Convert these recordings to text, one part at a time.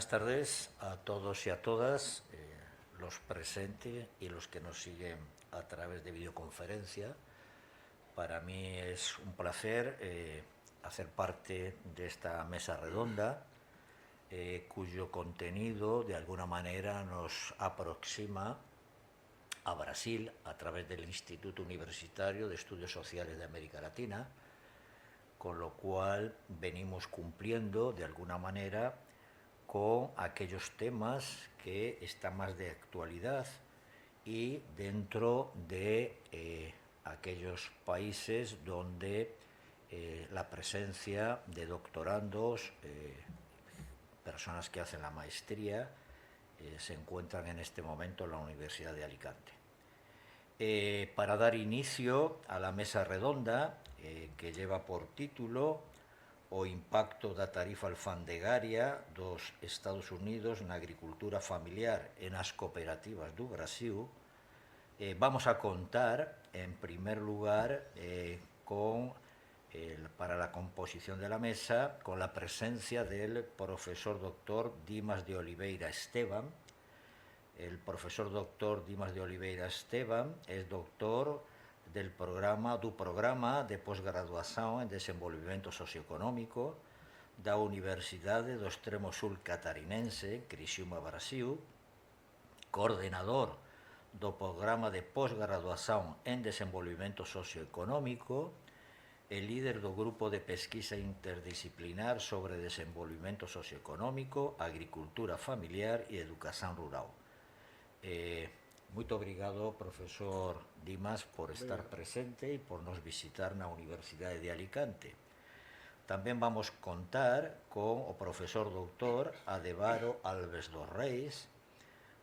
Buenas tardes a todos y a todas, los presentes y los que nos siguen a través de videoconferencia. Para mí es un placer hacer parte de esta mesa redonda, cuyo contenido de alguna manera nos aproxima a Brasil a través del Instituto Universitario de Estudios Sociales de América Latina, con lo cual venimos cumpliendo de alguna manera con aquellos temas que están más de actualidad y dentro de aquellos países donde la presencia de doctorandos, personas que hacen la maestría, se encuentran en este momento en la Universidad de Alicante. Para dar inicio a la mesa redonda, que lleva por título O impacto da tarifa alfandegaria dos Estados Unidos na agricultura familiar e nas cooperativas do Brasil, vamos a contar, en primer lugar, para la composición de la mesa, con la presencia del profesor doctor Dimas de Oliveira Esteban. El profesor doctor Dimas de Oliveira Esteban es doctor do programa de posgraduación en desenvolvimento socioeconómico da Universidade do Extremo Sul Catarinense, Criciúma, Brasil, coordenador do programa de posgraduación en desenvolvimento socioeconómico e líder do grupo de pesquisa interdisciplinar sobre desenvolvimento socioeconómico, agricultura familiar e educación rural. Muito obrigado, profesor Dimas, por estar presente e por nos visitar na Universidade de Alicante. Tamén vamos contar con o profesor doutor Adevaro Alves dos Reis.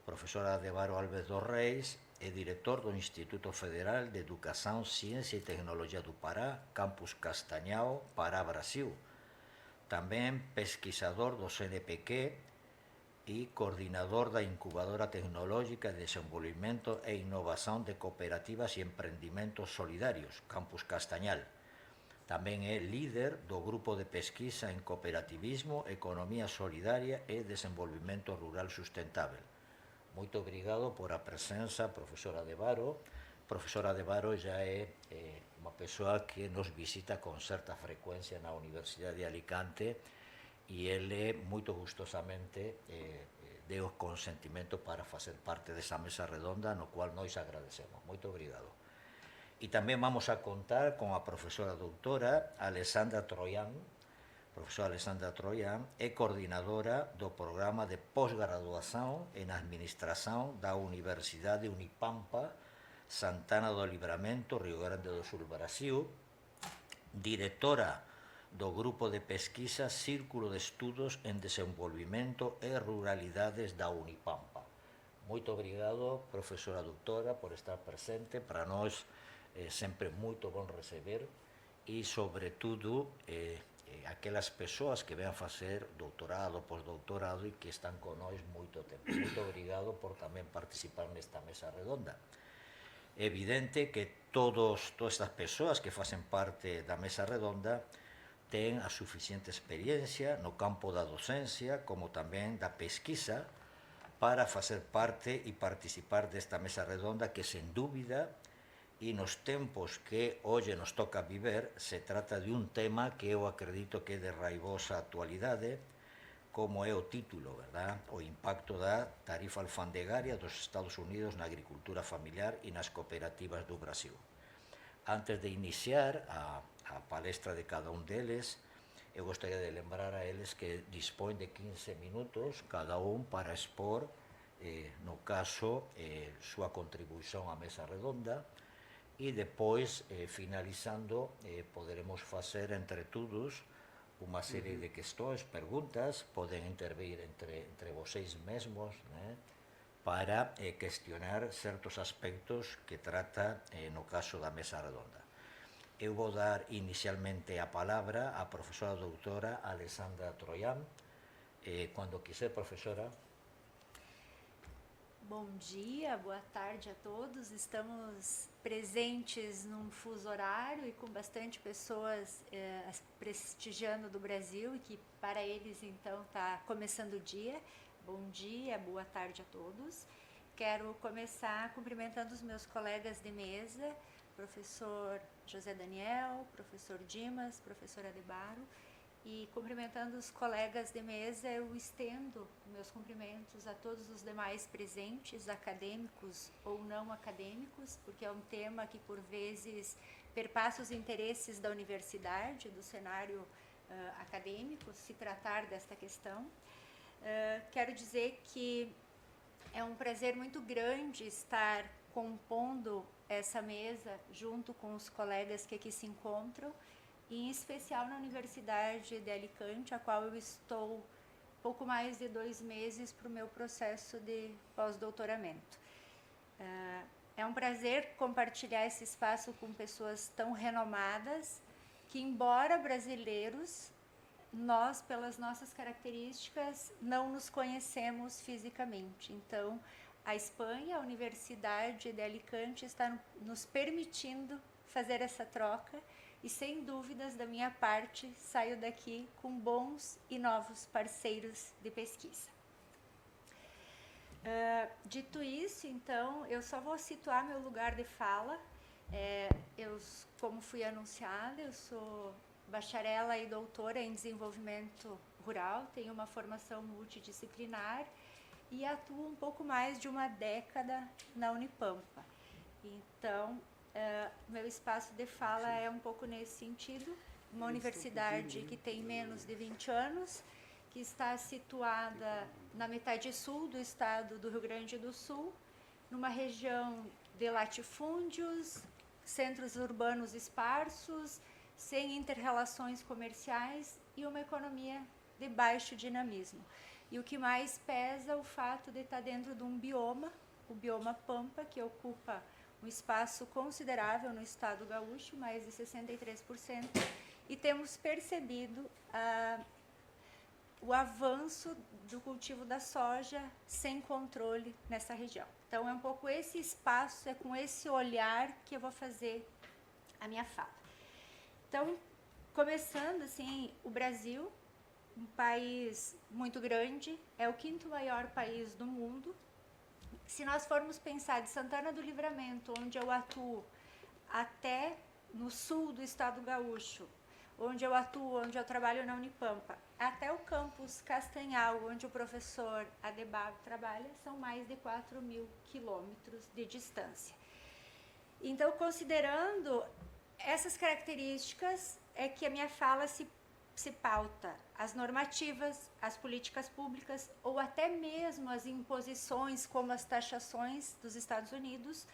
Profesor Adevaro Alves dos Reis é director do Instituto Federal de Educación, Ciencia e Tecnología do Pará, Campus Castañao, Pará, Brasil. Tamén pesquisador do CNPq e coordinador da Incubadora Tecnológica de Desenvolvimento e Innovación de Cooperativas e Emprendimentos Solidarios, Campus Castañal. Tamén é líder do Grupo de Pesquisa en Cooperativismo, Economía Solidaria e Desenvolvimento Rural Sustentável. Moito obrigado por a presenza, profesora Adevaro. Profesora Adevaro já é unha persoa que nos visita con certa frecuencia na Universidade de Alicante e ele moito gustosamente deu consentimento para facer parte desa mesa redonda, no cual nós agradecemos. Moito obrigado. E tamén vamos a contar con a profesora doutora Alessandra Troian. Profesora Alessandra Troian é coordinadora do programa de posgraduación en administración da Universidade Unipampa, Santana do Livramento, Río Grande do Sul, Brasil, directora do Grupo de Pesquisa Círculo de Estudos en Desenvolvimento e Ruralidades da Unipampa. Moito obrigado, profesora doutora, por estar presente. Para nós é sempre moito bon receber e, sobretudo, aquelas persoas que ven a facer doutorado, postdoutorado e que están con nós moito tempo. Moito obrigado por tamén participar nesta mesa redonda. É evidente que todas estas persoas que facen parte da mesa redonda ten a suficiente experiencia no campo da docencia como tamén da pesquisa para facer parte e participar desta mesa redonda que, sen dúbida, e nos tempos que hoxe nos toca viver, se trata de un tema que eu acredito que é de raivosa actualidade, como é o título, verdad? O impacto da tarifa alfandegaria dos Estados Unidos na agricultura familiar e nas cooperativas do Brasil. Antes de iniciar a palestra de cada un deles, eu gostaria de lembrar a eles que dispón de 15 minutos cada un para expor, no caso, súa contribución á mesa redonda e depois, finalizando, poderemos facer entre todos unha serie de questões, perguntas, poden intervir entre vocês mesmos, né, para cuestionar certos aspectos que trata, no caso da mesa redonda. Eu vou dar inicialmente a palabra á profesora doutora Alessandra Troian. Cuando quiser, profesora. Bom dia, boa tarde a todos. Estamos presentes num fuso horário e com bastante pessoas prestigiando do Brasil e que para eles então está começando o dia. Bom dia, boa tarde a todos. Quero começar cumprimentando os meus colegas de mesa, professor José Daniel, professor Dimas, professor Adebaro. E cumprimentando os colegas de mesa, eu estendo meus cumprimentos a todos os demais presentes, acadêmicos ou não acadêmicos, porque é um tema que por vezes perpassa os interesses da universidade, do cenário acadêmico, se tratar desta questão. Quero dizer que é um prazer muito grande estar compondo essa mesa junto com os colegas que aqui se encontram, em especial na Universidade de Alicante, a qual eu estou pouco mais de 2 meses para o meu processo de pós-doutoramento. É um prazer compartilhar esse espaço com pessoas tão renomadas que, embora brasileiros, nós, pelas nossas características, não nos conhecemos fisicamente. Então, a Espanha, a Universidade de Alicante, está nos permitindo fazer essa troca e, sem dúvidas, da minha parte, saio daqui com bons e novos parceiros de pesquisa. Dito isso, então, eu só vou situar meu lugar de fala. Como fui anunciada, eu sou bacharela e doutora em desenvolvimento rural, tenho uma formação multidisciplinar e atuo um pouco mais de uma década na Unipampa. Então, meu espaço de fala é um pouco nesse sentido, uma universidade que tem menos de 20 anos, que está situada na metade sul do estado do Rio Grande do Sul, numa região de latifúndios, centros urbanos esparsos, sem interrelações comerciais e uma economia de baixo dinamismo. E o que mais pesa é o fato de estar dentro de um bioma, o bioma Pampa, que ocupa um espaço considerável no estado gaúcho, mais de 63%, e temos percebido o avanço do cultivo da soja sem controle nessa região. Então, é um pouco esse espaço, é com esse olhar que eu vou fazer a minha fala. Então, começando assim, o Brasil, um país muito grande, é o 5º maior país do mundo. Se nós formos pensar de Santana do Livramento, onde eu atuo, até no sul do estado gaúcho, onde eu atuo, onde eu trabalho na Unipampa, até o campus Castanhal, onde o professor Adebaro trabalha, são mais de 4.000 quilômetros de distância. Então, considerando essas características, é que a minha fala se pauta as normativas, as políticas públicas ou até mesmo as imposições, como as taxações dos Estados Unidos,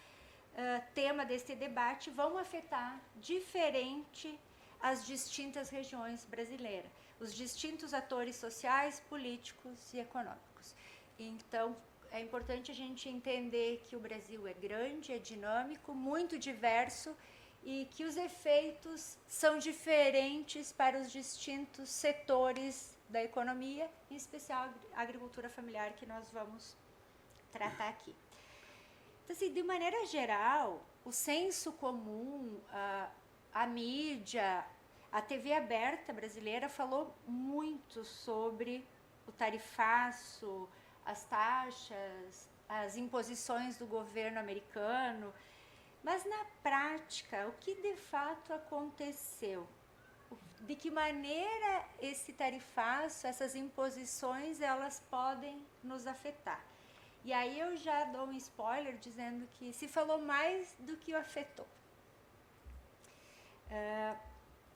tema deste debate, vão afetar diferente as distintas regiões brasileiras, os distintos atores sociais, políticos e econômicos. Então, é importante a gente entender que o Brasil é grande, é dinâmico, muito diverso, e que os efeitos são diferentes para os distintos setores da economia, em especial a agricultura familiar, que nós vamos tratar aqui. Então, assim, de maneira geral, o senso comum, a mídia, a TV aberta brasileira falou muito sobre o tarifaço, as taxas, as imposições do governo americano. Mas, na prática, o que de fato aconteceu? De que maneira esse tarifaço, essas imposições, elas podem nos afetar? E aí eu já dou um spoiler dizendo que se falou mais do que o afetou.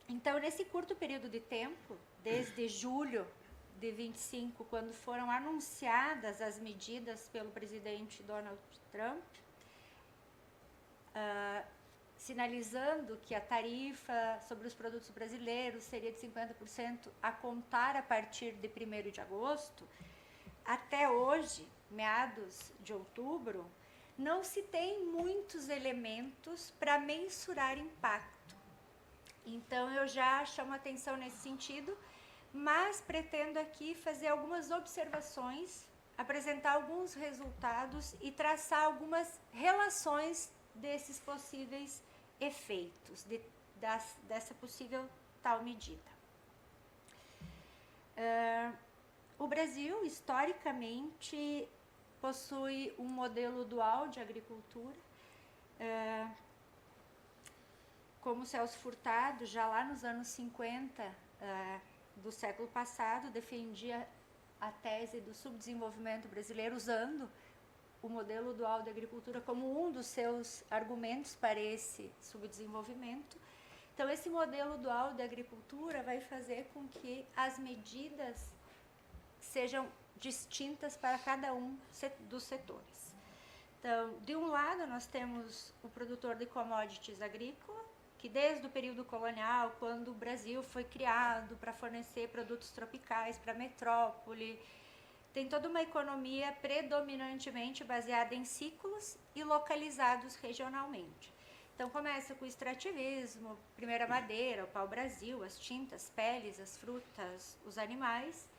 Então, nesse curto período de tempo, desde julho de 25, quando foram anunciadas as medidas pelo presidente Donald Trump, sinalizando que a tarifa sobre os produtos brasileiros seria de 50% a contar a partir de 1º de agosto, até hoje, meados de outubro, não se tem muitos elementos para mensurar impacto. Então, eu já chamo atenção nesse sentido, mas pretendo aqui fazer algumas observações apresentar alguns resultados e traçar algumas relações desses possíveis efeitos, dessa possível tal medida. O Brasil, historicamente, possui um modelo dual de agricultura. Como Celso Furtado, já lá nos anos 50 do século passado, defendia a tese do subdesenvolvimento brasileiro, usando o modelo dual de agricultura como um dos seus argumentos para esse subdesenvolvimento. Então, esse modelo dual de agricultura vai fazer com que as medidas sejam distintas para cada um dos setores. Então, de um lado, nós temos o produtor de commodities agrícola, que desde o período colonial, quando o Brasil foi criado para fornecer produtos tropicais para a metrópole, tem toda uma economia predominantemente baseada em ciclos e localizados regionalmente. Então, começa com o extrativismo, primeiro a madeira, o pau-brasil, as tintas, peles, as frutas, os animais.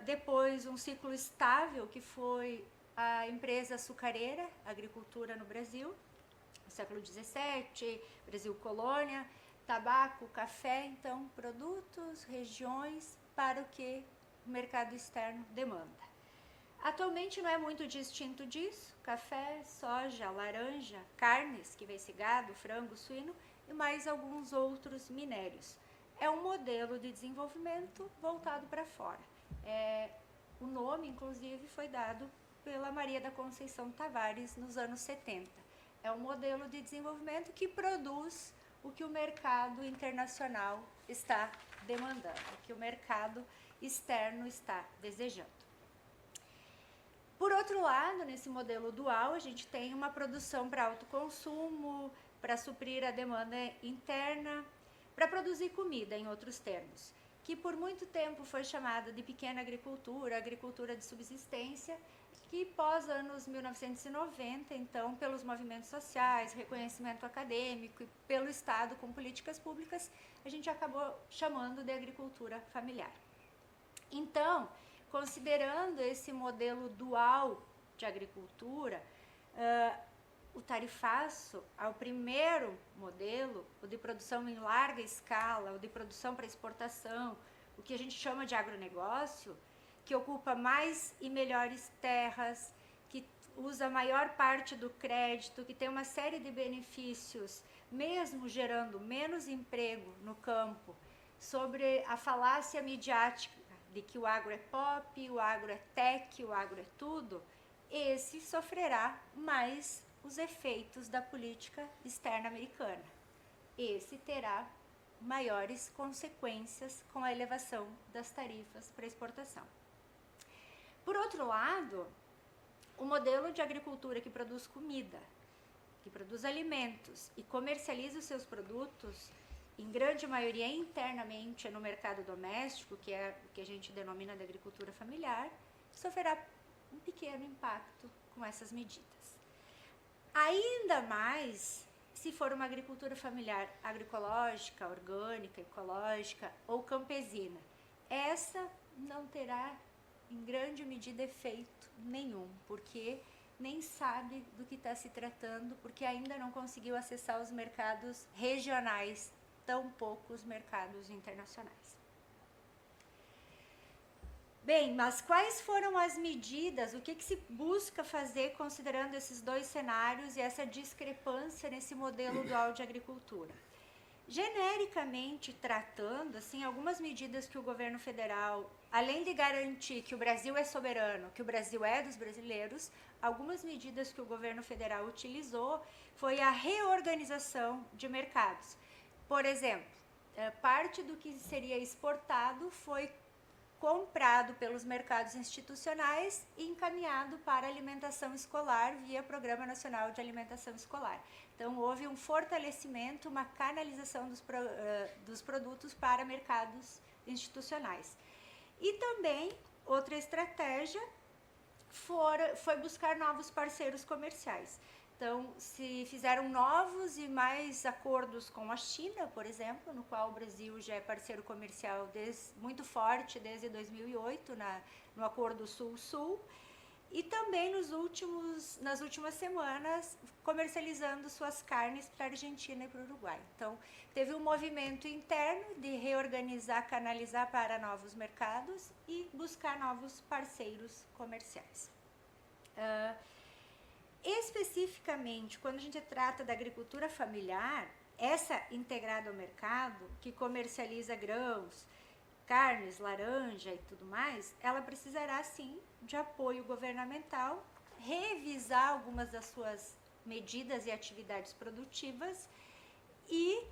Depois, um ciclo estável, que foi a empresa açucareira, a agricultura no Brasil, no século XVII, Brasil colônia, tabaco, café, então, produtos, regiões para o que o mercado externo demanda. Atualmente não é muito distinto disso: café, soja, laranja, carnes, que vem esse gado, frango, suíno e mais alguns outros minérios. É um modelo de desenvolvimento voltado para fora. O nome, inclusive, foi dado pela Maria da Conceição Tavares nos anos 70. É um modelo de desenvolvimento que produz o que o mercado internacional está demandando, o que o mercado externo está desejando. Por outro lado, nesse modelo dual, a gente tem uma produção para autoconsumo, para suprir a demanda interna, para produzir comida, em outros termos, que por muito tempo foi chamada de pequena agricultura, agricultura de subsistência, que pós anos 1990, então, pelos movimentos sociais, reconhecimento acadêmico e pelo Estado com políticas públicas, a gente acabou chamando de agricultura familiar. Então, considerando esse modelo dual de agricultura, o tarifaço ao primeiro modelo, o de produção em larga escala, o de produção para exportação, o que a gente chama de agronegócio, que ocupa mais e melhores terras, que usa a maior parte do crédito, que tem uma série de benefícios, mesmo gerando menos emprego no campo, sobre a falácia midiática de que o agro é pop, o agro é tech, o agro é tudo, esse sofrerá mais os efeitos da política externa americana. Esse terá maiores consequências com a elevação das tarifas para exportação. Por outro lado, o modelo de agricultura que produz comida, que produz alimentos e comercializa os seus produtos, em grande maioria internamente no mercado doméstico, que é o que a gente denomina de agricultura familiar, sofrerá um pequeno impacto com essas medidas. Ainda mais se for uma agricultura familiar agroecológica, orgânica, ecológica ou campesina. Essa não terá, em grande medida, efeito nenhum, porque nem sabe do que está se tratando, porque ainda não conseguiu acessar os mercados regionais, tão poucos mercados internacionais. Bem, mas quais foram as medidas, o que se busca fazer considerando esses dois cenários e essa discrepância nesse modelo dual de agricultura? Genericamente tratando, assim, algumas medidas que o governo federal, além de garantir que o Brasil é soberano, que o Brasil é dos brasileiros, algumas medidas que o governo federal utilizou foi a reorganização de mercados. Por exemplo, parte do que seria exportado foi comprado pelos mercados institucionais e encaminhado para a alimentação escolar via Programa Nacional de Alimentação Escolar. Então, houve um fortalecimento, uma canalização dos produtos para mercados institucionais. E também, outra estratégia foi buscar novos parceiros comerciais. Então, se fizeram novos e mais acordos com a China, por exemplo, no qual o Brasil já é parceiro comercial muito forte desde 2008, no Acordo Sul-Sul, e também nas últimas semanas, comercializando suas carnes para a Argentina e para o Uruguai. Então, teve um movimento interno de reorganizar, canalizar para novos mercados e buscar novos parceiros comerciais. Especificamente, quando a gente trata da agricultura familiar, essa integrada ao mercado, que comercializa grãos, carnes, laranja e tudo mais, ela precisará sim de apoio governamental, revisar algumas das suas medidas e atividades produtivas e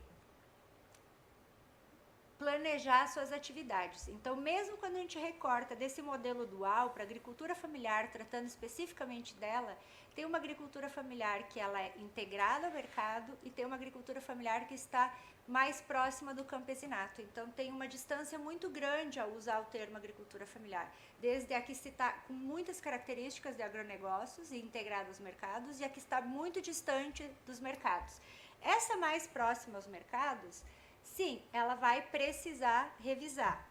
planejar suas atividades. Então, mesmo quando a gente recorta desse modelo dual para a agricultura familiar, tratando especificamente dela, tem uma agricultura familiar que ela é integrada ao mercado e tem uma agricultura familiar que está mais próxima do campesinato. Então, tem uma distância muito grande ao usar o termo agricultura familiar. Desde a que está com muitas características de agronegócios e integrada aos mercados e a que está muito distante dos mercados. Essa mais próxima aos mercados, sim, ela vai precisar revisar.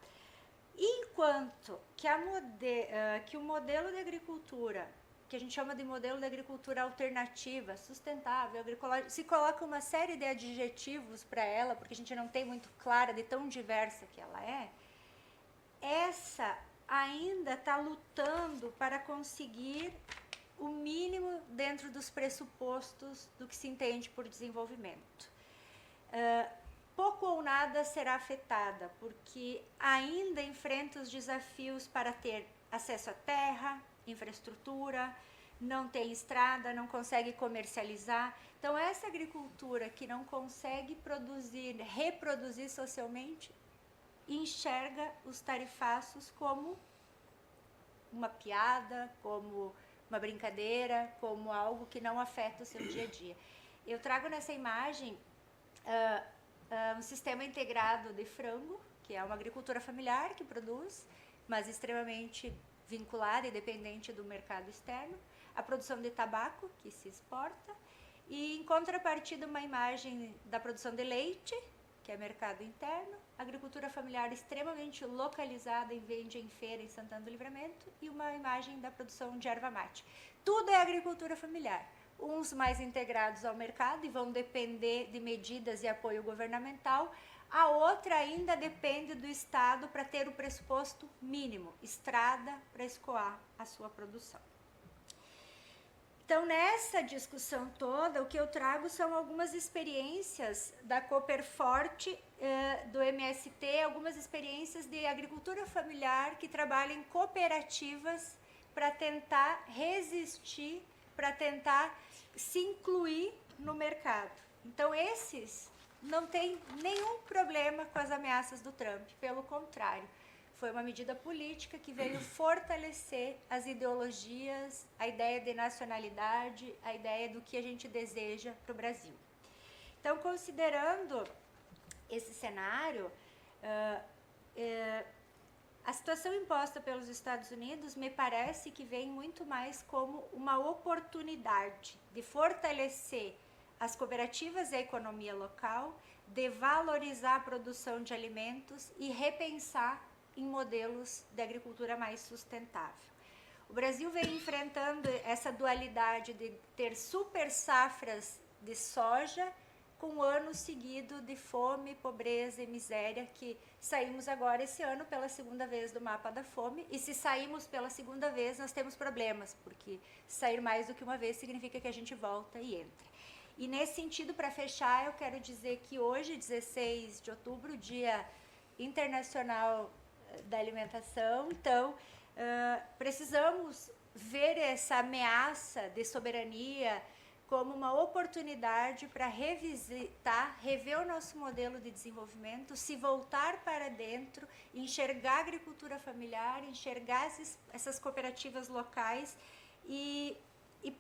Enquanto que o modelo de agricultura, que a gente chama de modelo de agricultura alternativa, sustentável, agroecológica, se coloca uma série de adjetivos para ela, porque a gente não tem muito clara de tão diversa que ela é, essa ainda está lutando para conseguir o mínimo dentro dos pressupostos do que se entende por desenvolvimento. Pouco ou nada será afetada, porque ainda enfrenta os desafios para ter acesso à terra, infraestrutura, não tem estrada, não consegue comercializar. Então, essa agricultura que não consegue reproduzir socialmente, enxerga os tarifaços como uma piada, como uma brincadeira, como algo que não afeta o seu dia a dia. Eu trago nessa imagem um sistema integrado de frango, que é uma agricultura familiar que produz, mas extremamente vinculada e dependente do mercado externo, a produção de tabaco, que se exporta, e em contrapartida uma imagem da produção de leite, que é mercado interno, agricultura familiar extremamente localizada e vende em feira em Santana do Livramento, e uma imagem da produção de erva mate. Tudo é agricultura familiar. Uns mais integrados ao mercado e vão depender de medidas e apoio governamental, a outra ainda depende do Estado para ter o pressuposto mínimo, estrada para escoar a sua produção. Então, nessa discussão toda, o que eu trago são algumas experiências da Cooperforte, do MST, algumas experiências de agricultura familiar que trabalham em cooperativas para tentar resistir, para tentar se incluir no mercado. Então, esses não têm nenhum problema com as ameaças do Trump, pelo contrário. Foi uma medida política que veio fortalecer as ideologias, a ideia de nacionalidade, a ideia do que a gente deseja para o Brasil. Então, considerando esse cenário, a situação imposta pelos Estados Unidos me parece que vem muito mais como uma oportunidade de fortalecer as cooperativas e a economia local, de valorizar a produção de alimentos e repensar em modelos de agricultura mais sustentável. O Brasil vem enfrentando essa dualidade de ter super safras de soja com um ano seguido de fome, pobreza e miséria, que saímos agora esse ano pela segunda vez do mapa da fome, e se saímos pela segunda vez nós temos problemas, porque sair mais do que uma vez significa que a gente volta e entra. E nesse sentido, para fechar, eu quero dizer que hoje, 16 de outubro, Dia Internacional da Alimentação, então precisamos ver essa ameaça de soberania como uma oportunidade para revisitar, rever o nosso modelo de desenvolvimento, se voltar para dentro, enxergar a agricultura familiar, enxergar essas cooperativas locais e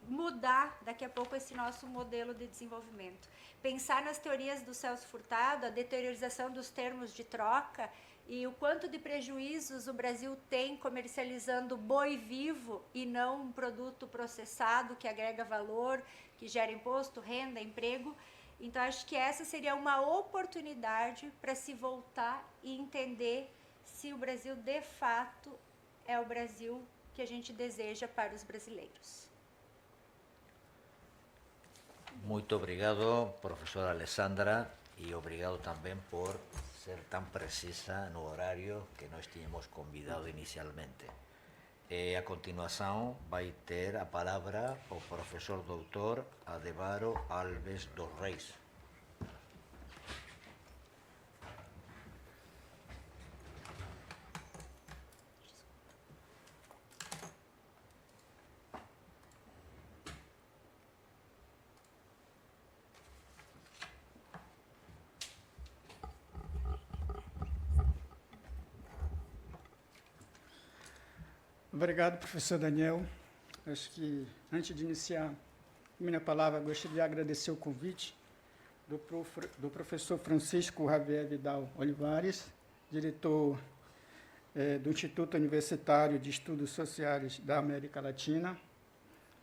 mudar daqui a pouco esse nosso modelo de desenvolvimento. Pensar nas teorias do Celso Furtado, a deteriorização dos termos de troca, e o quanto de prejuízos o Brasil tem comercializando boi vivo e não um produto processado que agrega valor, que gera imposto, renda, emprego. Então, acho que essa seria uma oportunidade para se voltar e entender se o Brasil, de fato, é o Brasil que a gente deseja para os brasileiros. Muito obrigado, professora Alessandra, e obrigado também por ser tão precisa no horário que nós tínhamos convidado inicialmente. E a continuação vai ter a palavra o professor doutor Adebaro Alves dos Reis. Obrigado, professor Daniel. Acho que, antes de iniciar a minha palavra, gostaria de agradecer o convite do professor Francisco Javier Vidal Olivares, diretor do Instituto Universitário de Estudos Sociais da América Latina.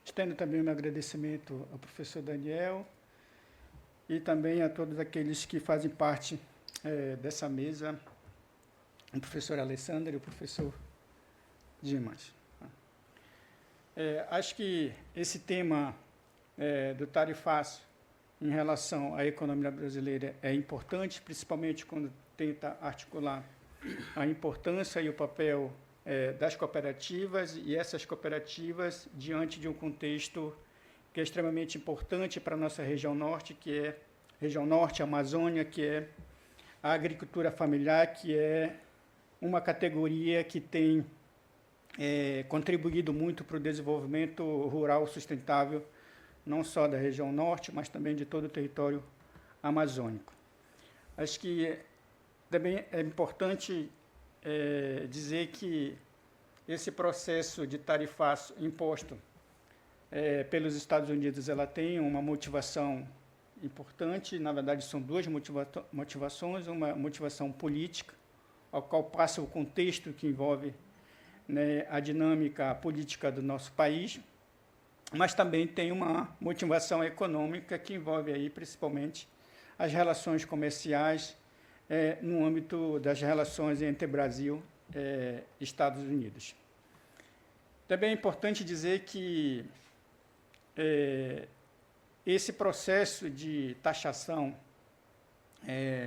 Estendo também o meu agradecimento ao professor Daniel e também a todos aqueles que fazem parte dessa mesa, o professor Alessandro e o professor Dimas. Acho que esse tema do tarifaço em relação à economia brasileira é importante, principalmente quando tenta articular a importância e o papel das cooperativas e essas cooperativas diante de um contexto que é extremamente importante para a nossa região norte, que é região norte, Amazônia, que é a agricultura familiar, que é uma categoria que tem contribuído muito para o desenvolvimento rural sustentável, não só da região norte, mas também de todo o território amazônico. Acho que também é importante dizer que esse processo de tarifaço imposto pelos Estados Unidos, ela tem uma motivação importante. Na verdade, são duas motivações, uma motivação política, ao qual passa o contexto que envolve a dinâmica política do nosso país, mas também tem uma motivação econômica que envolve aí principalmente as relações comerciais no âmbito das relações entre Brasil e Estados Unidos. Também é importante dizer que esse processo de taxação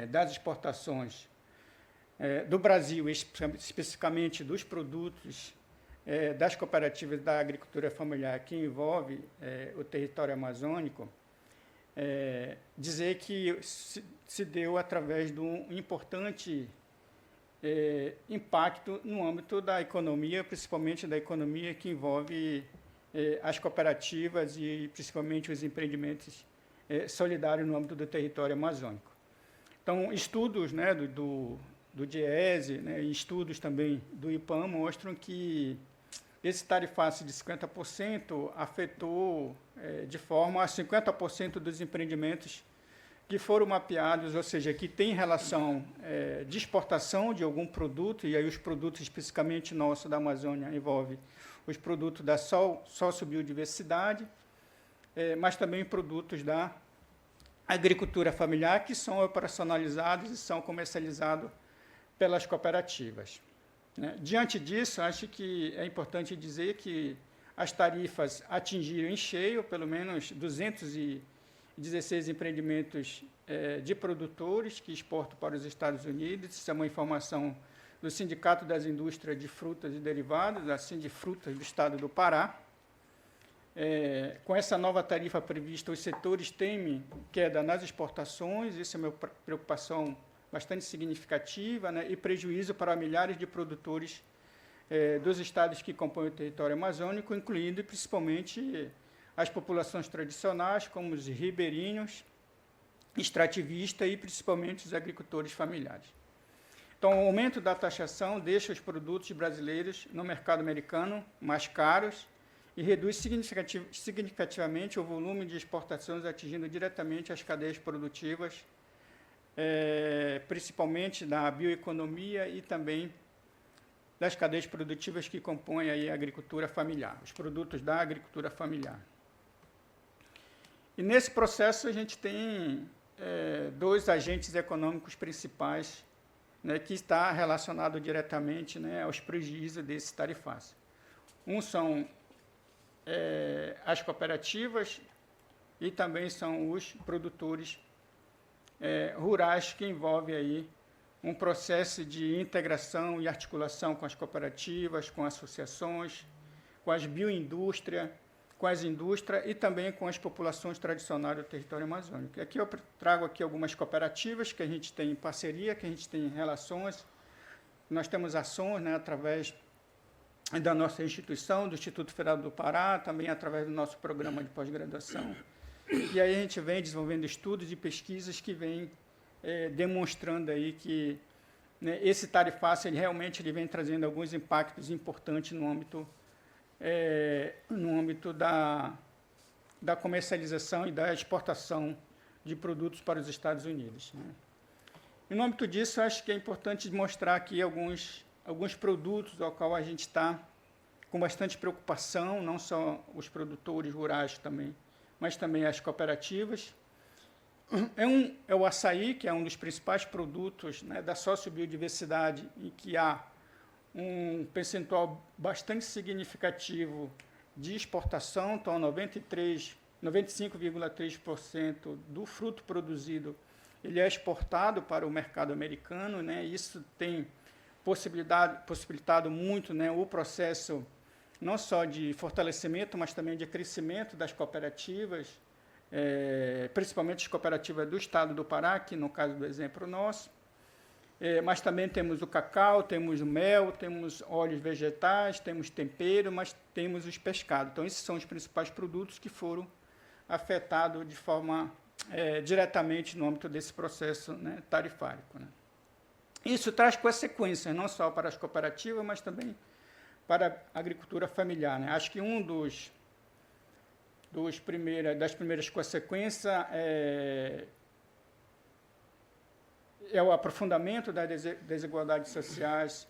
das exportações do Brasil, especificamente dos produtos das cooperativas da agricultura familiar que envolve o território amazônico, dizer que se deu através de um importante impacto no âmbito da economia, principalmente da economia que envolve as cooperativas e principalmente os empreendimentos solidários no âmbito do território amazônico. Então, estudos do DIEESE, e estudos também do IPAM mostram que esse tarifaço de 50% afetou de forma a 50% dos empreendimentos que foram mapeados, ou seja, que tem relação de exportação de algum produto, e aí os produtos especificamente nossos da Amazônia envolvem os produtos da sociobiodiversidade, mas também produtos da agricultura familiar que são operacionalizados e são comercializados pelas cooperativas. Diante disso, acho que é importante dizer que as tarifas atingiram em cheio pelo menos 216 empreendimentos de produtores que exportam para os Estados Unidos. Isso é uma informação do Sindicato das Indústrias de Frutas e Derivados, da Sindifrutas do Estado do Pará. Com essa nova tarifa prevista, os setores temem queda nas exportações, isso é uma preocupação bastante significativa, e prejuízo para milhares de produtores dos estados que compõem o território amazônico, incluindo principalmente as populações tradicionais, como os ribeirinhos, extrativistas e principalmente os agricultores familiares. Então, o aumento da taxação deixa os produtos brasileiros no mercado americano mais caros e reduz significativamente o volume de exportações, atingindo diretamente as cadeias produtivas principalmente da bioeconomia e também das cadeias produtivas que compõem aí a agricultura familiar, os produtos da agricultura familiar. E nesse processo a gente tem dois agentes econômicos principais, né, que está relacionado diretamente, né, aos prejuízos desse tarifaço. Um são as cooperativas e também são os produtores rurais, que envolve aí um processo de integração e articulação com as cooperativas, com associações, com as bioindústrias, com as indústrias e também com as populações tradicionais do território amazônico. Aqui eu trago aqui algumas cooperativas que a gente tem em parceria, que a gente tem relações. Nós temos ações, né, através da nossa instituição, do Instituto Federal do Pará, também através do nosso programa de pós-graduação. E aí a gente vem desenvolvendo estudos e pesquisas que vêm demonstrando aí que, né, esse tarifaço ele realmente vem trazendo alguns impactos importantes no âmbito da comercialização e da exportação de produtos para os Estados Unidos, né? E no âmbito disso, acho que é importante mostrar aqui alguns produtos ao qual a gente está com bastante preocupação, não só os produtores rurais também, mas também as cooperativas. É o açaí, que é um dos principais produtos, né, da sociobiodiversidade, em que há um percentual bastante significativo de exportação, então 95,3% do fruto produzido ele é exportado para o mercado americano, né? Isso tem possibilitado muito, né, o processo não só de fortalecimento, mas também de crescimento das cooperativas, principalmente as cooperativas do estado do Pará, que no caso do exemplo nosso, mas também temos o cacau, temos o mel, temos óleos vegetais, temos tempero, mas temos os pescados. Então, esses são os principais produtos que foram afetados de forma diretamente no âmbito desse processo, né, tarifárico, né. Isso traz consequências, não só para as cooperativas, mas também para a agricultura familiar, né. Acho que das primeiras consequências é o aprofundamento das desigualdades sociais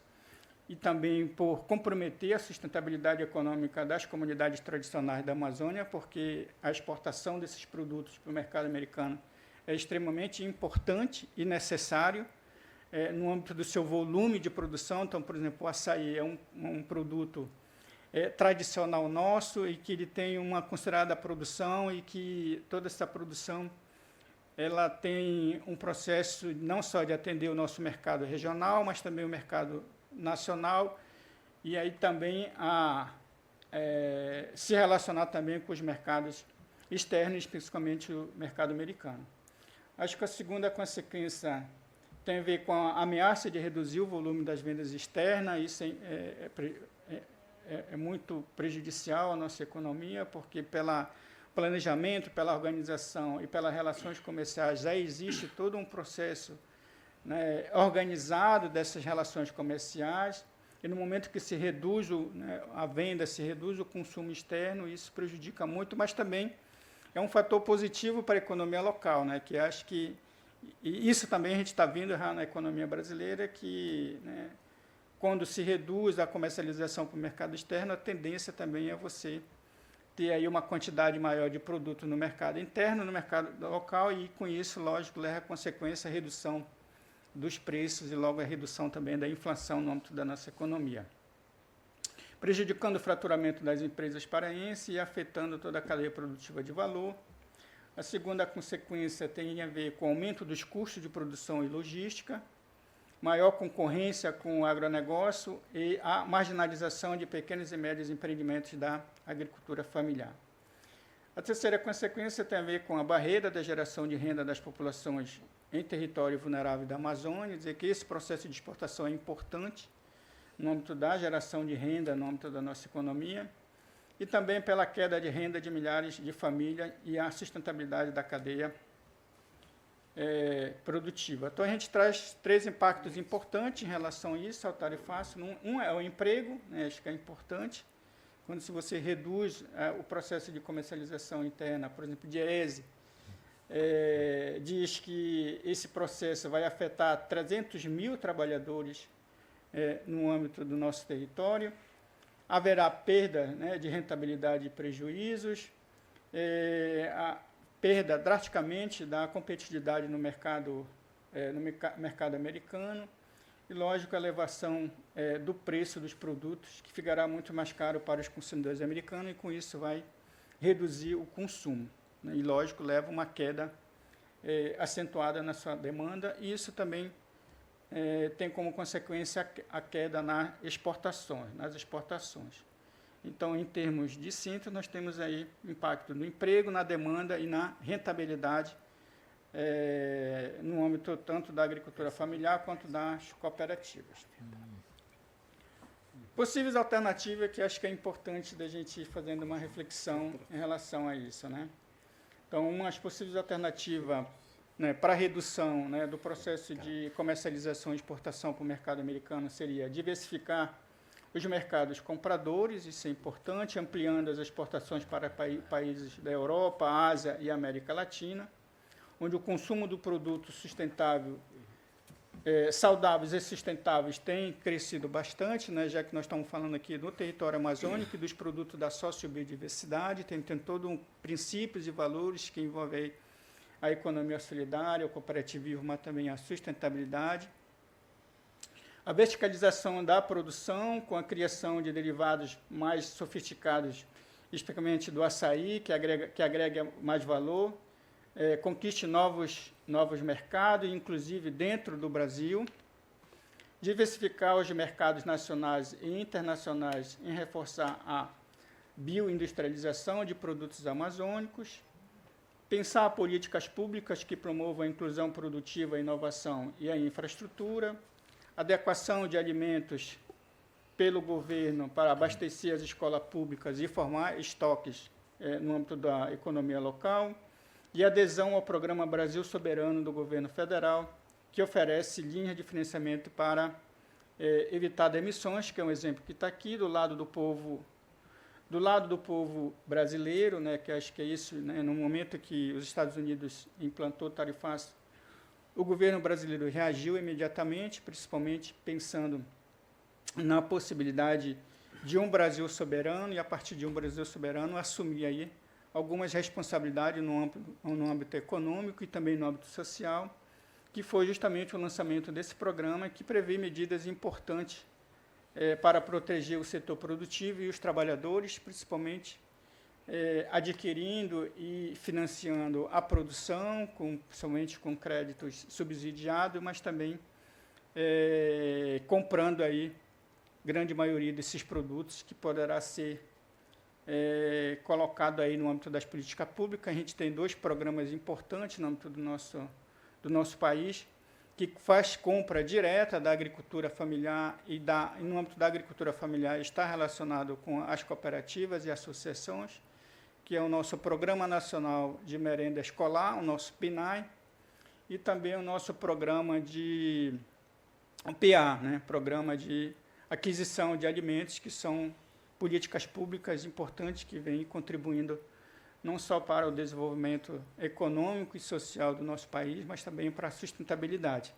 e também por comprometer a sustentabilidade econômica das comunidades tradicionais da Amazônia, porque a exportação desses produtos para o mercado americano é extremamente importante e necessário no âmbito do seu volume de produção. Então, por exemplo, o açaí é um produto tradicional nosso e que ele tem uma considerada produção e que toda essa produção ela tem um processo não só de atender o nosso mercado regional, mas também o mercado nacional, e aí também se relacionar também com os mercados externos, principalmente o mercado americano. Acho que a segunda consequência tem a ver com a ameaça de reduzir o volume das vendas externas. Isso é muito prejudicial à nossa economia, porque pelo planejamento, pela organização e pelas relações comerciais já existe todo um processo, né, organizado dessas relações comerciais, e no momento que se reduz a venda, se reduz o consumo externo, isso prejudica muito, mas também é um fator positivo para a economia local, né, que acho que, e isso também a gente está vendo na economia brasileira, que, né, quando se reduz a comercialização para o mercado externo, a tendência também é você ter aí uma quantidade maior de produto no mercado interno, no mercado local, e com isso, lógico, leva a consequência a redução dos preços e logo a redução também da inflação no âmbito da nossa economia, prejudicando o faturamento das empresas paraenses e afetando toda a cadeia produtiva de valor. A segunda consequência tem a ver com o aumento dos custos de produção e logística, maior concorrência com o agronegócio e a marginalização de pequenos e médios empreendimentos da agricultura familiar. A terceira consequência tem a ver com a barreira da geração de renda das populações em território vulnerável da Amazônia, dizer que esse processo de exportação é importante no âmbito da geração de renda, no âmbito da nossa economia, e também pela queda de renda de milhares de famílias e a sustentabilidade da cadeia produtiva. Então, a gente traz três impactos importantes em relação a isso, ao tarifaço. Um é o emprego, né, acho que é importante, quando se você reduz o processo de comercialização interna, por exemplo, DIEESE, diz que esse processo vai afetar 300 mil trabalhadores no âmbito do nosso território. Haverá perda, né, de rentabilidade e prejuízos, a perda drasticamente da competitividade no mercado americano e, lógico, a elevação do preço dos produtos, que ficará muito mais caro para os consumidores americanos e, com isso, vai reduzir o consumo, né, e, lógico, leva uma queda acentuada na sua demanda, e isso também tem como consequência a queda nas exportações. Então, em termos de síntese, nós temos aí impacto no emprego, na demanda e na rentabilidade, no âmbito tanto da agricultura familiar quanto das cooperativas. Possíveis alternativas que acho que é importante da gente ir fazendo uma reflexão em relação a isso, né? Então, umas possíveis alternativas, né, para a redução, né, do processo de comercialização e exportação para o mercado americano seria diversificar os mercados compradores, isso é importante, ampliando as exportações para países da Europa, Ásia e América Latina, onde o consumo do produto sustentável, saudáveis e sustentáveis tem crescido bastante, né, já que nós estamos falando aqui do território amazônico e dos produtos da sociobiodiversidade, tem todos princípios e valores que envolvem a economia solidária, o cooperativismo, mas também a sustentabilidade. A verticalização da produção, com a criação de derivados mais sofisticados, especialmente do açaí, que agrega mais valor, conquiste novos mercados, inclusive dentro do Brasil. Diversificar os mercados nacionais e internacionais em reforçar a bioindustrialização de produtos amazônicos. Pensar políticas públicas que promovam a inclusão produtiva, a inovação e a infraestrutura, adequação de alimentos pelo governo para abastecer as escolas públicas e formar estoques no âmbito da economia local, e adesão ao Programa Brasil Soberano do Governo Federal, que oferece linhas de financiamento para evitar demissões, que é um exemplo que está aqui, do lado do povo brasileiro, né, que acho que é isso, né, no momento que os Estados Unidos implantou tarifas, o governo brasileiro reagiu imediatamente, principalmente pensando na possibilidade de um Brasil soberano, e a partir de um Brasil soberano assumir aí algumas responsabilidades no âmbito econômico e também no âmbito social, que foi justamente o lançamento desse programa, que prevê medidas importantes para proteger o setor produtivo e os trabalhadores, principalmente adquirindo e financiando a produção, principalmente com créditos subsidiados, mas também comprando aí grande maioria desses produtos, que poderá ser colocado aí no âmbito das políticas públicas. A gente tem 2 programas importantes no âmbito do nosso país, que faz compra direta da agricultura familiar e no âmbito da agricultura familiar está relacionado com as cooperativas e associações, que é o nosso Programa Nacional de Merenda Escolar, o nosso PNAE, e também o nosso programa de PA, né, Programa de Aquisição de Alimentos, que são políticas públicas importantes que vêm contribuindo não só para o desenvolvimento econômico e social do nosso país, mas também para a sustentabilidade.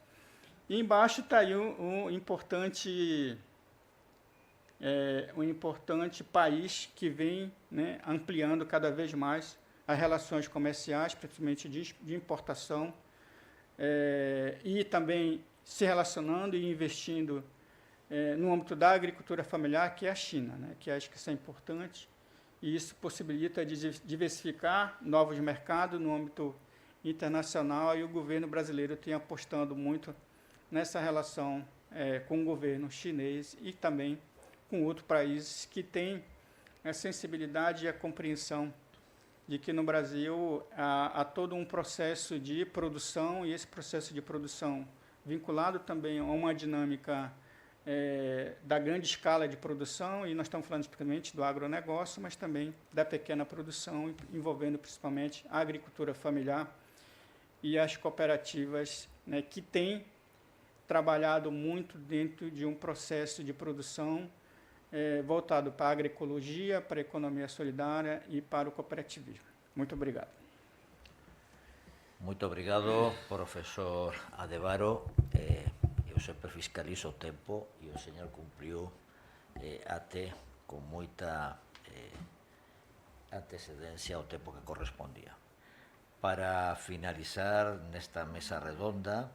E embaixo está aí um importante país que vem, né, ampliando cada vez mais as relações comerciais, principalmente de importação, e também se relacionando e investindo no âmbito da agricultura familiar, que é a China, né, que acho que isso é importante. E isso possibilita diversificar novos mercados no âmbito internacional, e o governo brasileiro tem apostado muito nessa relação com o governo chinês e também com outros países que têm a sensibilidade e a compreensão de que no Brasil há todo um processo de produção, e esse processo de produção vinculado também a uma dinâmica da grande escala de produção, e nós estamos falando especificamente do agronegócio, mas também da pequena produção, envolvendo principalmente a agricultura familiar e as cooperativas, né, que têm trabalhado muito dentro de um processo de produção voltado para a agroecologia, para a economia solidária e para o cooperativismo. Muito obrigado. Muito obrigado, profesor Adebaro. Eu sempre fiscalizo o tempo e o senhor cumpriu até com muita antecedência ao tempo que correspondia. Para finalizar nesta mesa redonda,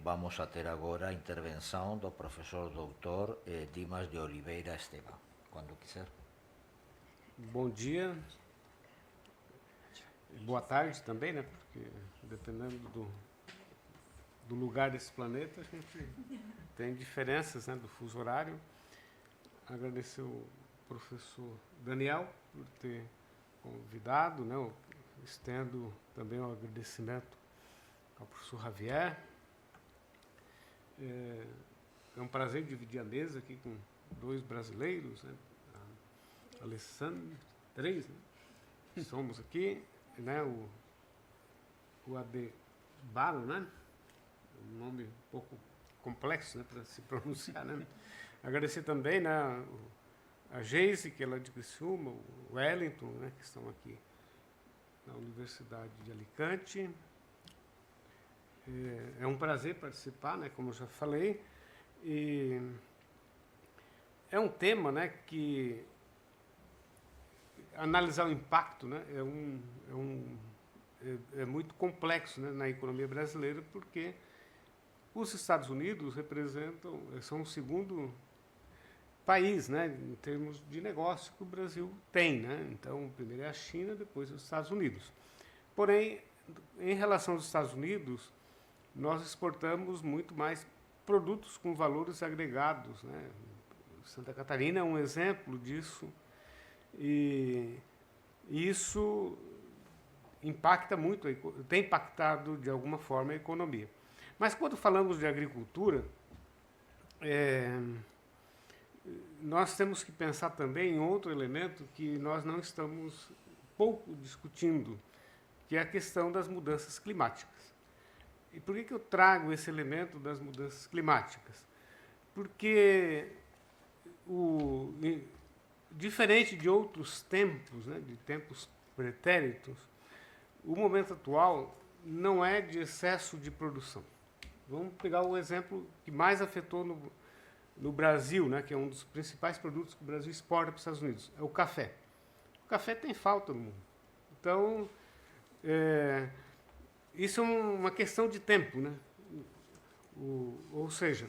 vamos a ter agora a intervenção do professor doutor Dimas de Oliveira Esteban. Quando quiser. Bom dia. Boa tarde também, né? Porque dependendo do lugar desse planeta, a gente tem diferenças, né, do fuso horário. Agradecer o professor Daniel por ter convidado, né? Eu estendo também o agradecimento ao professor Javier. É um prazer dividir a mesa aqui com dois brasileiros, né? A Alessandro, três, né? Somos aqui, né? O Adebaro, né? Um nome um pouco complexo, né, para se pronunciar, né? Agradecer também, né, a Geise, que é lá de Criciúma, o Wellington, né, que estão aqui na Universidade de Alicante. É um prazer participar, né, como eu já falei. E é um tema, né, que analisar o impacto, né, é muito complexo, né, na economia brasileira, porque os Estados Unidos são o segundo país, né, em termos de negócio que o Brasil tem, né? Então, primeiro é a China, depois os Estados Unidos. Porém, em relação aos Estados Unidos, nós exportamos muito mais produtos com valores agregados, né? Santa Catarina é um exemplo disso, e isso impacta muito, tem impactado de alguma forma a economia. Mas quando falamos de agricultura, nós temos que pensar também em outro elemento que nós não estamos pouco discutindo, que é a questão das mudanças climáticas. E por que eu trago esse elemento das mudanças climáticas? Porque, diferente de outros tempos, né, de tempos pretéritos, o momento atual não é de excesso de produção. Vamos pegar o exemplo que mais afetou no Brasil, né, que é um dos principais produtos que o Brasil exporta para os Estados Unidos, é o café. O café tem falta no mundo. Então, isso é uma questão de tempo, né? Ou seja,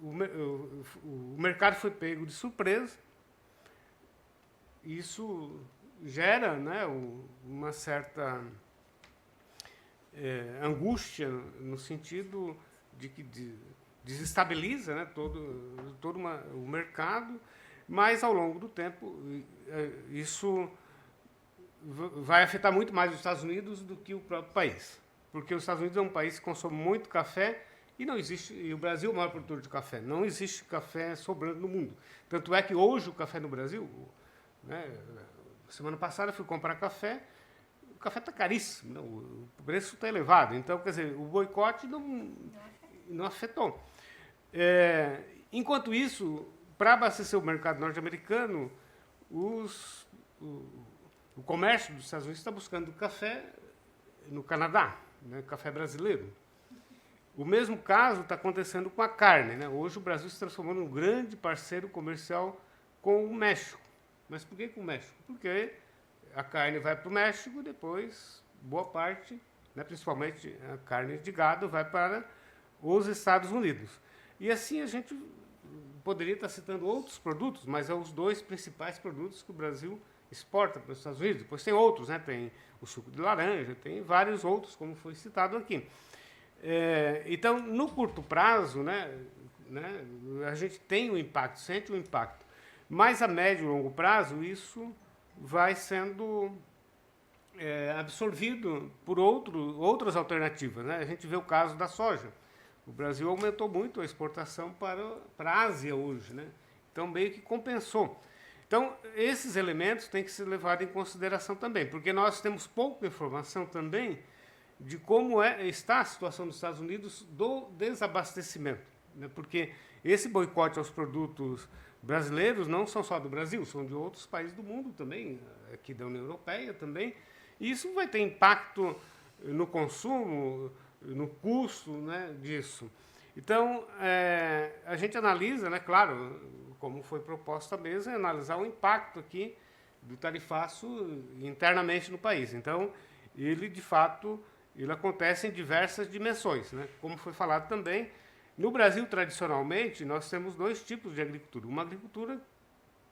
o mercado foi pego de surpresa, isso gera, né, uma certa angústia no sentido de que desestabiliza, né, todo o mercado, mas ao longo do tempo isso vai afetar muito mais os Estados Unidos do que o próprio país, porque os Estados Unidos é um país que consome muito café e o Brasil é o maior produtor de café. Não existe café sobrando no mundo. Tanto é que hoje o café no Brasil, né, semana passada eu fui comprar café, o café está caríssimo, né, o preço está elevado. Então, quer dizer, o boicote não afetou. Enquanto isso, para abastecer o mercado norte-americano, o comércio dos Estados Unidos está buscando café no Canadá, né, café brasileiro. O mesmo caso está acontecendo com a carne, né? Hoje o Brasil se transformou num grande parceiro comercial com o México. Mas por que com o México? Porque a carne vai para o México e depois, boa parte, né, principalmente a carne de gado, vai para os Estados Unidos. E assim a gente poderia estar citando outros produtos, mas são os dois principais produtos que o Brasil exporta para os Estados Unidos. Depois tem outros, né? Tem o suco de laranja, tem vários outros, como foi citado aqui. Então, no curto prazo, né, a gente tem um impacto, sente um impacto. Mas a médio e longo prazo, isso vai sendo absorvido por outras alternativas, né? A gente vê o caso da soja. O Brasil aumentou muito a exportação para a Ásia hoje, né? Então, meio que compensou. Então, esses elementos têm que ser levados em consideração também, porque nós temos pouca informação também de como está a situação dos Estados Unidos do desabastecimento, né? Porque esse boicote aos produtos brasileiros não são só do Brasil, são de outros países do mundo também, aqui da União Europeia também, e isso vai ter impacto no consumo, no custo, né, disso. Então, a gente analisa, né, claro, como foi proposta à mesa, analisar o impacto aqui do tarifaço internamente no país. Então, ele, de fato, ele acontece em diversas dimensões, né? Como foi falado também, no Brasil, tradicionalmente, nós temos dois tipos de agricultura. Uma agricultura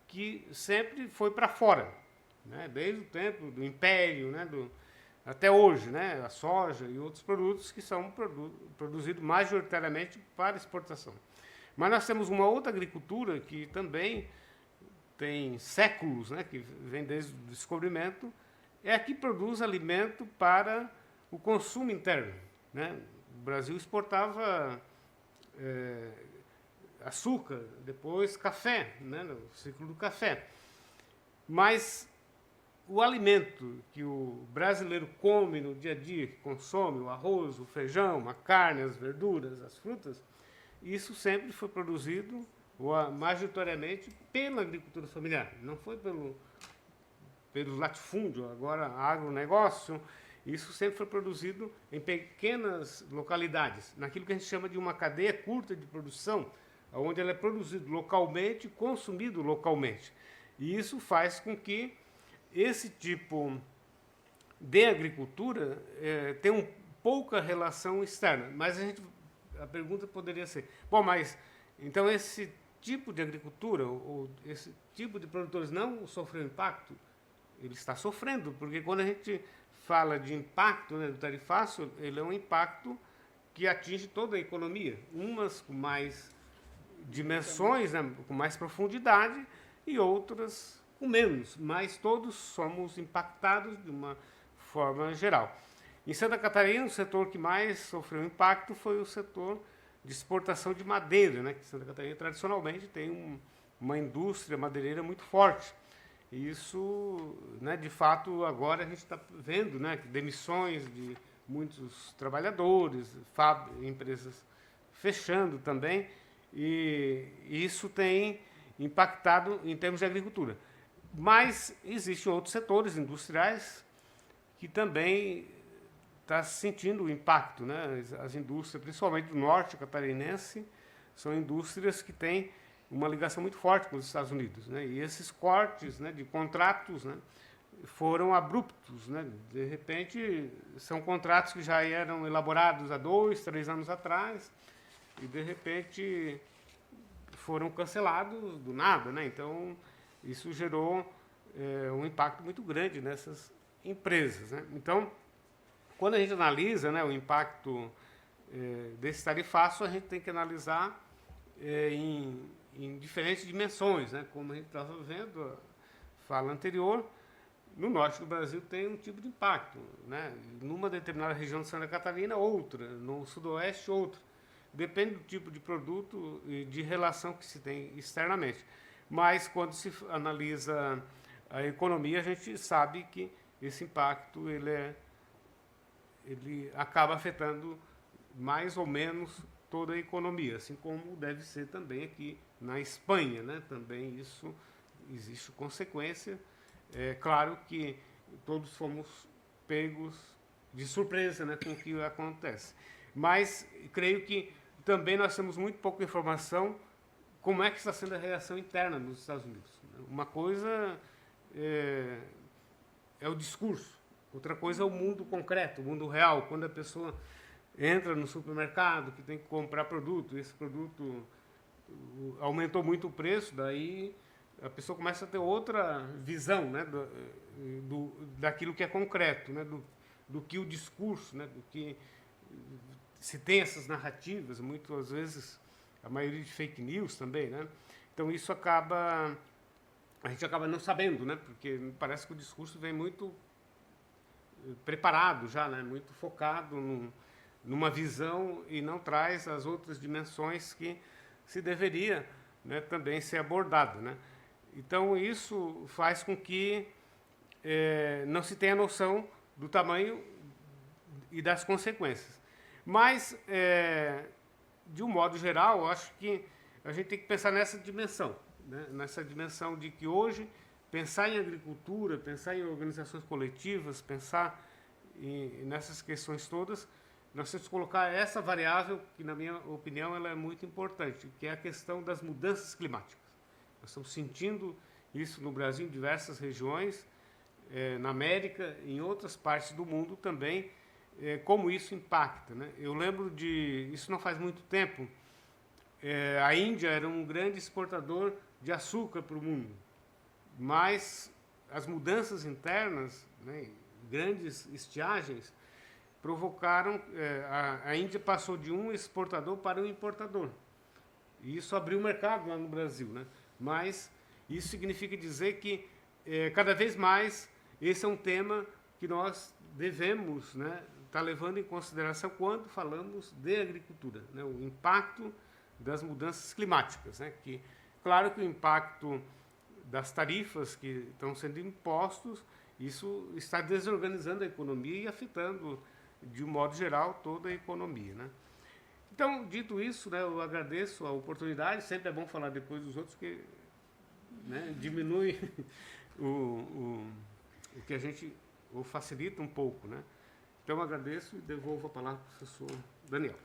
que sempre foi para fora, né? Desde o tempo do Império, né? Até hoje, né? A soja e outros produtos que são produzidos majoritariamente para exportação. Mas nós temos uma outra agricultura que também tem séculos, né? Que vem desde o descobrimento, é a que produz alimento para o consumo interno, né? O Brasil exportava açúcar, depois café, né? No ciclo do café. Mas o alimento que o brasileiro come no dia a dia, que consome, o arroz, o feijão, a carne, as verduras, as frutas, isso sempre foi produzido, majoritariamente, pela agricultura familiar. Não foi pelo latifúndio, agora agronegócio. Isso sempre foi produzido em pequenas localidades, naquilo que a gente chama de uma cadeia curta de produção, onde ela é produzido localmente e consumido localmente. E isso faz com que esse tipo de agricultura tenha pouca relação externa. Mas a pergunta poderia ser, bom, mas então esse tipo de agricultura, ou esse tipo de produtores não sofreu impacto? Ele está sofrendo, porque quando a gente fala de impacto, né, do tarifaço, ele é um impacto que atinge toda a economia, umas com mais dimensões, né, com mais profundidade, e outras com menos, mas todos somos impactados de uma forma geral. Em Santa Catarina, o setor que mais sofreu impacto foi o setor de exportação de madeira, né, que Santa Catarina tradicionalmente tem uma indústria madeireira muito forte. Isso, né, de fato, agora a gente está vendo, né, demissões de muitos trabalhadores, empresas fechando também, e isso tem impactado em termos de agricultura. Mas existem outros setores industriais que também estão sentindo o impacto, né? As indústrias, principalmente do norte catarinense, são indústrias que têm uma ligação muito forte com os Estados Unidos, né? E esses cortes, né, de contratos, né, foram abruptos, né? De repente, são contratos que já eram elaborados há 2, 3 anos atrás e, de repente, foram cancelados do nada, né? Então, isso gerou um impacto muito grande nessas empresas, né? Então, quando a gente analisa, né, o impacto desse tarifaço, a gente tem que analisar em diferentes dimensões, né? Como a gente estava vendo a fala anterior, no norte do Brasil tem um tipo de impacto, né? Numa determinada região de Santa Catarina, outra, no sudoeste, outra. Depende do tipo de produto e de relação que se tem externamente. Mas, quando se analisa a economia, a gente sabe que esse impacto ele acaba afetando mais ou menos toda a economia, assim como deve ser também aqui na Espanha, né? Também isso existe consequência. É claro que todos fomos pegos de surpresa, né, com o que acontece. Mas creio que também nós temos muito pouca informação como é que está sendo a reação interna nos Estados Unidos. Uma coisa é o discurso, outra coisa é o mundo concreto, o mundo real, quando a pessoa entra no supermercado que tem que comprar produto, esse produto aumentou muito o preço, daí a pessoa começa a ter outra visão, né, daquilo que é concreto, né, do que o discurso, né, do que se tem essas narrativas, muitas vezes a maioria de fake news também, né? Então isso a gente acaba não sabendo, né, porque me parece que o discurso vem muito preparado já, né, muito focado numa visão e não traz as outras dimensões que se deveria, né, também ser abordado, né? Então isso faz com que não se tenha noção do tamanho e das consequências. Mas, de um modo geral, eu acho que a gente tem que pensar nessa dimensão, né? Nessa dimensão de que hoje pensar em agricultura, pensar em organizações coletivas, pensar nessas questões todas, nós temos que colocar essa variável, que na minha opinião ela é muito importante, que é a questão das mudanças climáticas. Nós estamos sentindo isso no Brasil, em diversas regiões, na América, em outras partes do mundo também, como isso impacta, né? Eu lembro isso não faz muito tempo, a Índia era um grande exportador de açúcar para o mundo, mas as mudanças internas, né, grandes estiagens, provocaram, a Índia passou de um exportador para um importador. E isso abriu o mercado lá no Brasil, né? Mas isso significa dizer que, cada vez mais, esse é um tema que nós devemos, né, estar levando em consideração quando falamos de agricultura, né? O impacto das mudanças climáticas, né? Que, claro que o impacto das tarifas que estão sendo impostos, isso está desorganizando a economia e afetando, de um modo geral, toda a economia, né? Então, dito isso, né, eu agradeço a oportunidade, sempre é bom falar depois dos outros, porque, né, diminui o que a gente, ou facilita um pouco, né? Então, eu agradeço e devolvo a palavra para o professor Daniel.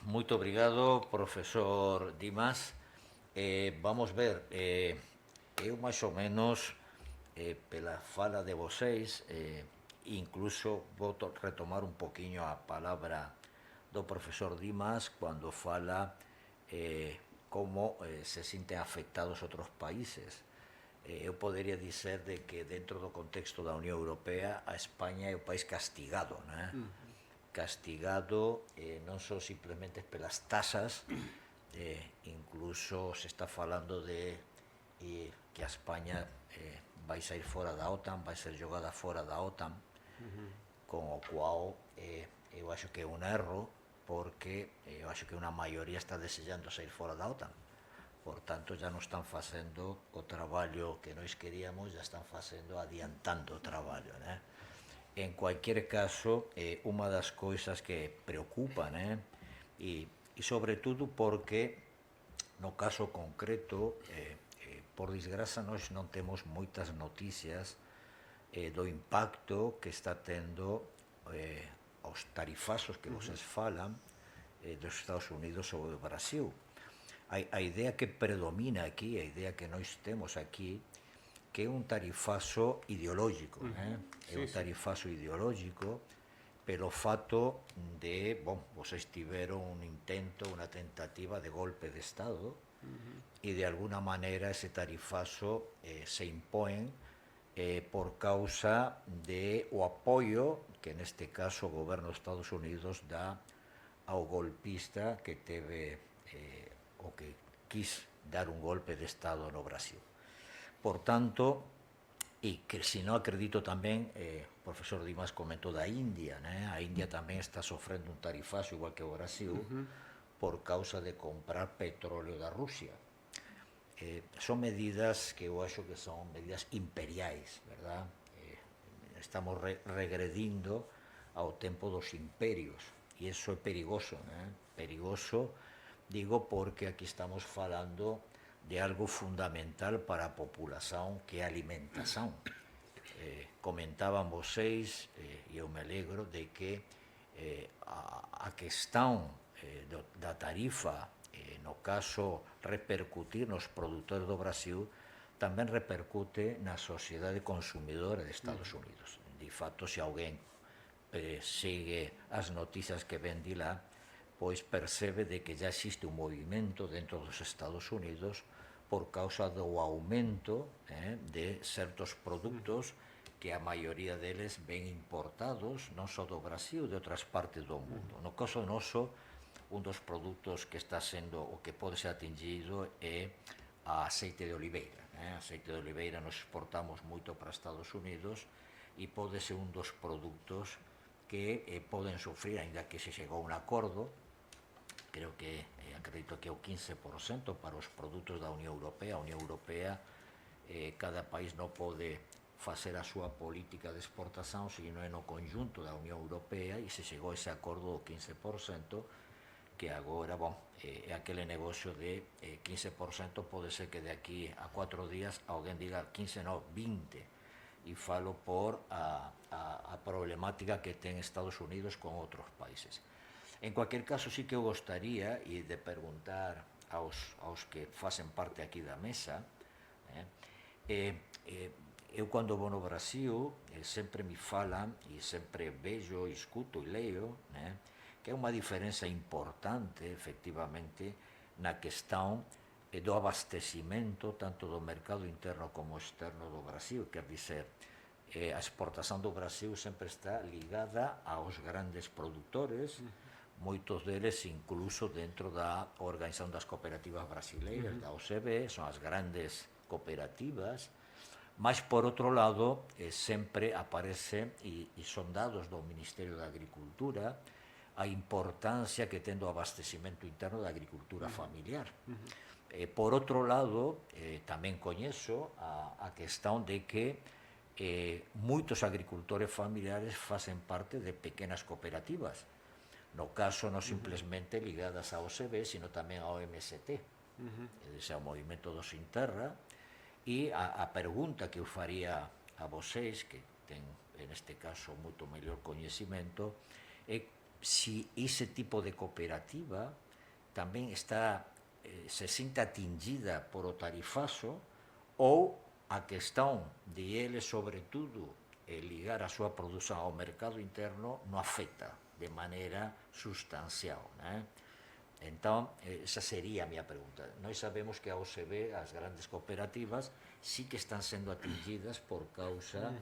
Muito obrigado, profesor Dimas. Vamos ver, eu mais ou menos, pela fala de vocês, incluso vou retomar um pouquinho a palavra do profesor Dimas quando fala como se sentem afectados outros países. Eu poderia dizer de que dentro do contexto da União Europeia a Espanha é o país castigado, né? Castigado non só simplesmente pelas tasas, incluso se está falando de que a España vai sair fora da OTAN, vai ser jogada fora da OTAN, con o cual eu acho que é un erro, porque eu acho que unha maioría está desexando sair fora da OTAN. Por tanto, já non están facendo o traballo que nós queríamos, já están facendo, adiantando o traballo, né? En cualquier caso, unha das coisas que preocupan, e sobre todo porque no caso concreto, por desgraza, nós non temos moitas noticias do impacto que está tendo os tarifazos que vocês falan dos Estados Unidos sobre o Brasil. A idea que predomina aquí, a idea que nós temos aquí, que é un tarifazo ideológico, é un tarifazo ideológico pelo fato de, vocês tiveron un intento, unha tentativa de golpe de Estado, e de alguna maneira ese tarifazo se impón por causa de o apoio que neste caso o goberno dos Estados Unidos dá ao golpista que teve o que quis dar un golpe de Estado no Brasil. Por tanto, e que se non acredito tamén, o profesor Dimas comentou da India, a India tamén está sofrendo un tarifazo igual que o Brasil por causa de comprar petróleo da Rusia. Son medidas que eu acho que son medidas imperiais, verdad? Estamos regredindo ao tempo dos imperios, e iso é perigoso, perigoso, digo, porque aquí estamos falando de algo fundamental para a população, que é a alimentação. Comentaban vocês, e eu me alegro, de que a questão da tarifa, no caso repercutir nos produtores do Brasil, tamén repercute na sociedade consumidora de Estados Unidos. De fato, se alguén sigue as noticias que ven de lá, pois percebe de que já existe un movimento dentro dos Estados Unidos por causa do aumento de certos produtos que a maioría deles ven importados non só do Brasil, de outras partes do mundo. No caso noso, un dos produtos que está sendo o que pode ser atingido é a aceite de oliveira. Aceite de oliveira nos exportamos moito para Estados Unidos e pode ser un dos produtos que poden sufrir, ainda que se chegou a un acordo, creo que acredito que é o 15% para os produtos da Unión Europea. A Unión Europea, cada país non pode facer a súa política de exportación, sino é no conjunto da Unión Europea, e se chegou a ese acordo do 15%, que agora, é aquele negocio de 15%, pode ser que de aquí a 4 días alguén diga 15, non, 20. e falo por a problemática que tem Estados Unidos com outros países. Em qualquer caso, sí que eu gostaria de perguntar aos que fazem parte aqui da mesa, eu quando vou no Brasil sempre me falam e sempre vejo, escuto e leio, que é uma diferença importante, efectivamente, na questão do abastecimento tanto do mercado interno como externo do Brasil. Quer dizer, a exportação do Brasil sempre está ligada aos grandes produtores, muitos deles incluso dentro da Organização das Cooperativas Brasileiras, da OCB, são as grandes cooperativas, mas por outro lado sempre aparece, e são dados do Ministério da Agricultura, a importância que tem do abastecimento interno da agricultura familiar. Por outro lado, também conheço a questão de que muitos agricultores familiares fazem parte de pequenas cooperativas, no caso não simplesmente ligadas à OCB, sino também ao MST, esse é o Movimento do Sem Terra. E a pergunta que eu faria a vocês, que têm, neste caso, muito melhor conhecimento, é se esse tipo de cooperativa também está, se sente atingida por o tarifaço, ou a questão de ele, sobretudo, ligar a sua produção ao mercado interno não afeta de maneira substancial, né? Então, essa seria a minha pergunta. Nós sabemos que a OCB, as grandes cooperativas, sí que están sendo atingidas por causa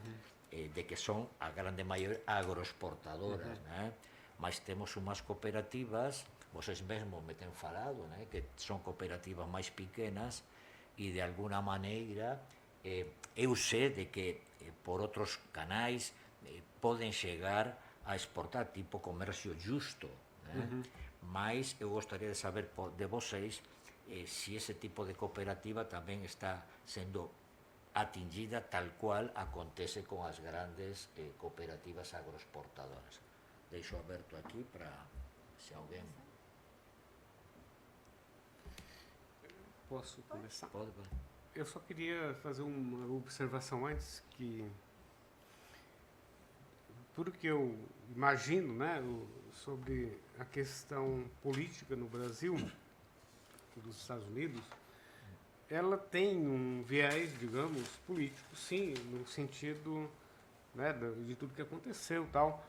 de que son a grande maioria agroexportadoras, né? Mas temos umas cooperativas, vocês mesmos me têm falado, né, que são cooperativas mais pequenas e de alguma maneira eu sei de que por outros canais podem chegar a exportar, tipo comércio justo, né? Mas eu gostaria de saber de vocês se esse tipo de cooperativa também está sendo atingida tal qual acontece com as grandes cooperativas agroexportadoras. Deixo aberto aqui para se alguém... Posso começar? Pode. Eu só queria fazer uma observação antes, que tudo que eu imagino, né, sobre a questão política no Brasil, dos Estados Unidos, ela tem um viés, digamos, político, sim, no sentido, né, de tudo que aconteceu e tal,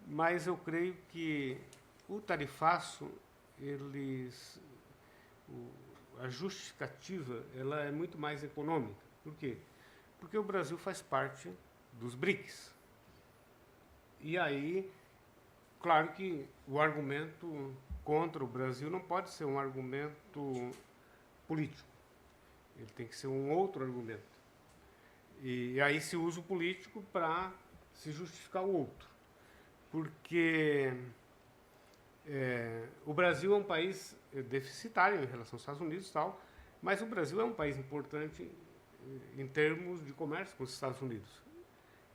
mas eu creio que o tarifaço, a justificativa, ela é muito mais econômica. Por quê? Porque o Brasil faz parte dos BRICS. E aí, claro que o argumento contra o Brasil não pode ser um argumento político. Ele tem que ser um outro argumento. E aí se usa o político para se justificar o outro. Porque o Brasil é um país deficitário em relação aos Estados Unidos e tal, mas o Brasil é um país importante em termos de comércio com os Estados Unidos.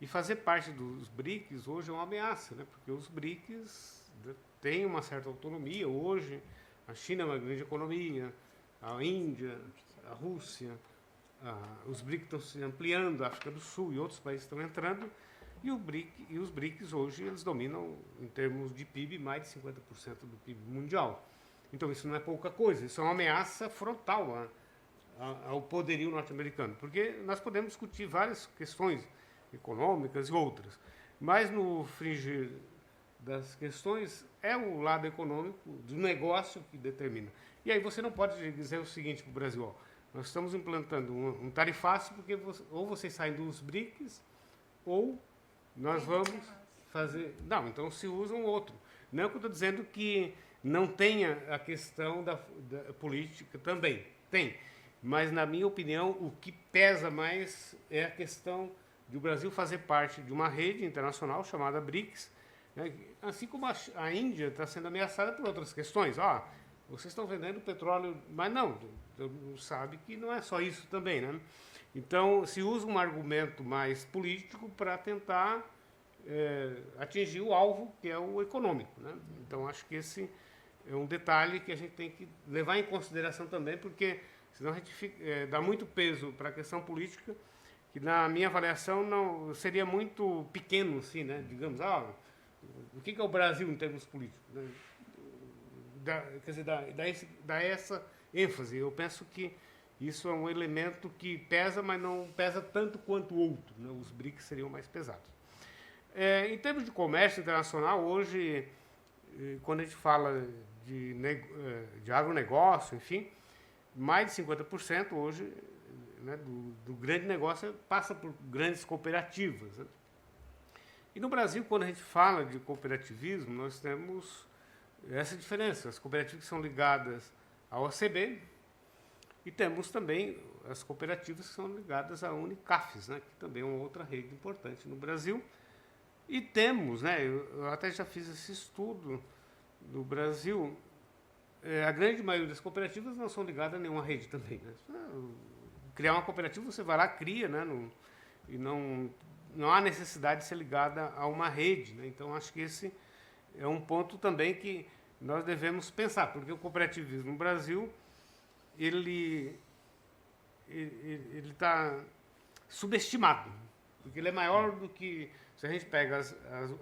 E fazer parte dos BRICS hoje é uma ameaça, né? Porque os BRICS têm uma certa autonomia hoje. A China é uma grande economia, a Índia, a Rússia, os BRICS estão se ampliando, a África do Sul e outros países estão entrando, e os BRICS hoje eles dominam, em termos de PIB, mais de 50% do PIB mundial. Então isso não é pouca coisa, isso é uma ameaça frontal ao poderio norte-americano, porque nós podemos discutir várias questões econômicas e outras, mas no fringir das questões é o lado econômico do negócio que determina. E aí você não pode dizer o seguinte para o Brasil: ó, nós estamos implantando um tarifaço porque ou vocês saem dos BRICS ou nós vamos fazer... Não, então se usa um outro. Não é que eu estou dizendo que não tenha a questão da política também. Tem. Mas, na minha opinião, o que pesa mais é a questão de o Brasil fazer parte de uma rede internacional chamada BRICS, né? Assim como a Índia está sendo ameaçada por outras questões. Vocês estão vendendo petróleo, mas não, sabe que não é só isso também, né? Então, se usa um argumento mais político para tentar atingir o alvo, que é o econômico, né? Então, acho que esse é um detalhe que a gente tem que levar em consideração também, porque senão a gente dá muito peso para a questão política que na minha avaliação não seria muito pequeno, assim, né? Digamos, o que é o Brasil em termos políticos? Né? Quer dizer, dá essa ênfase. Eu penso que isso é um elemento que pesa, mas não pesa tanto quanto o outro. Né? Os BRICS seriam mais pesados. Em termos de comércio internacional, hoje, quando a gente fala de agronegócio, enfim, mais de 50% hoje, né, do grande negócio passa por grandes cooperativas. Né? E no Brasil, quando a gente fala de cooperativismo, nós temos essa diferença. As cooperativas são ligadas ao OCB e temos também as cooperativas que são ligadas à Unicafes, né, que também é uma outra rede importante no Brasil. E temos, né, eu até já fiz esse estudo no Brasil, a grande maioria das cooperativas não são ligadas a nenhuma rede também. Né? Criar uma cooperativa, você vai lá, cria, né, e não há necessidade de ser ligada a uma rede. Né? Então, acho que esse é um ponto também que nós devemos pensar, porque o cooperativismo no Brasil, ele está subestimado, porque ele é maior do que... Se a gente pega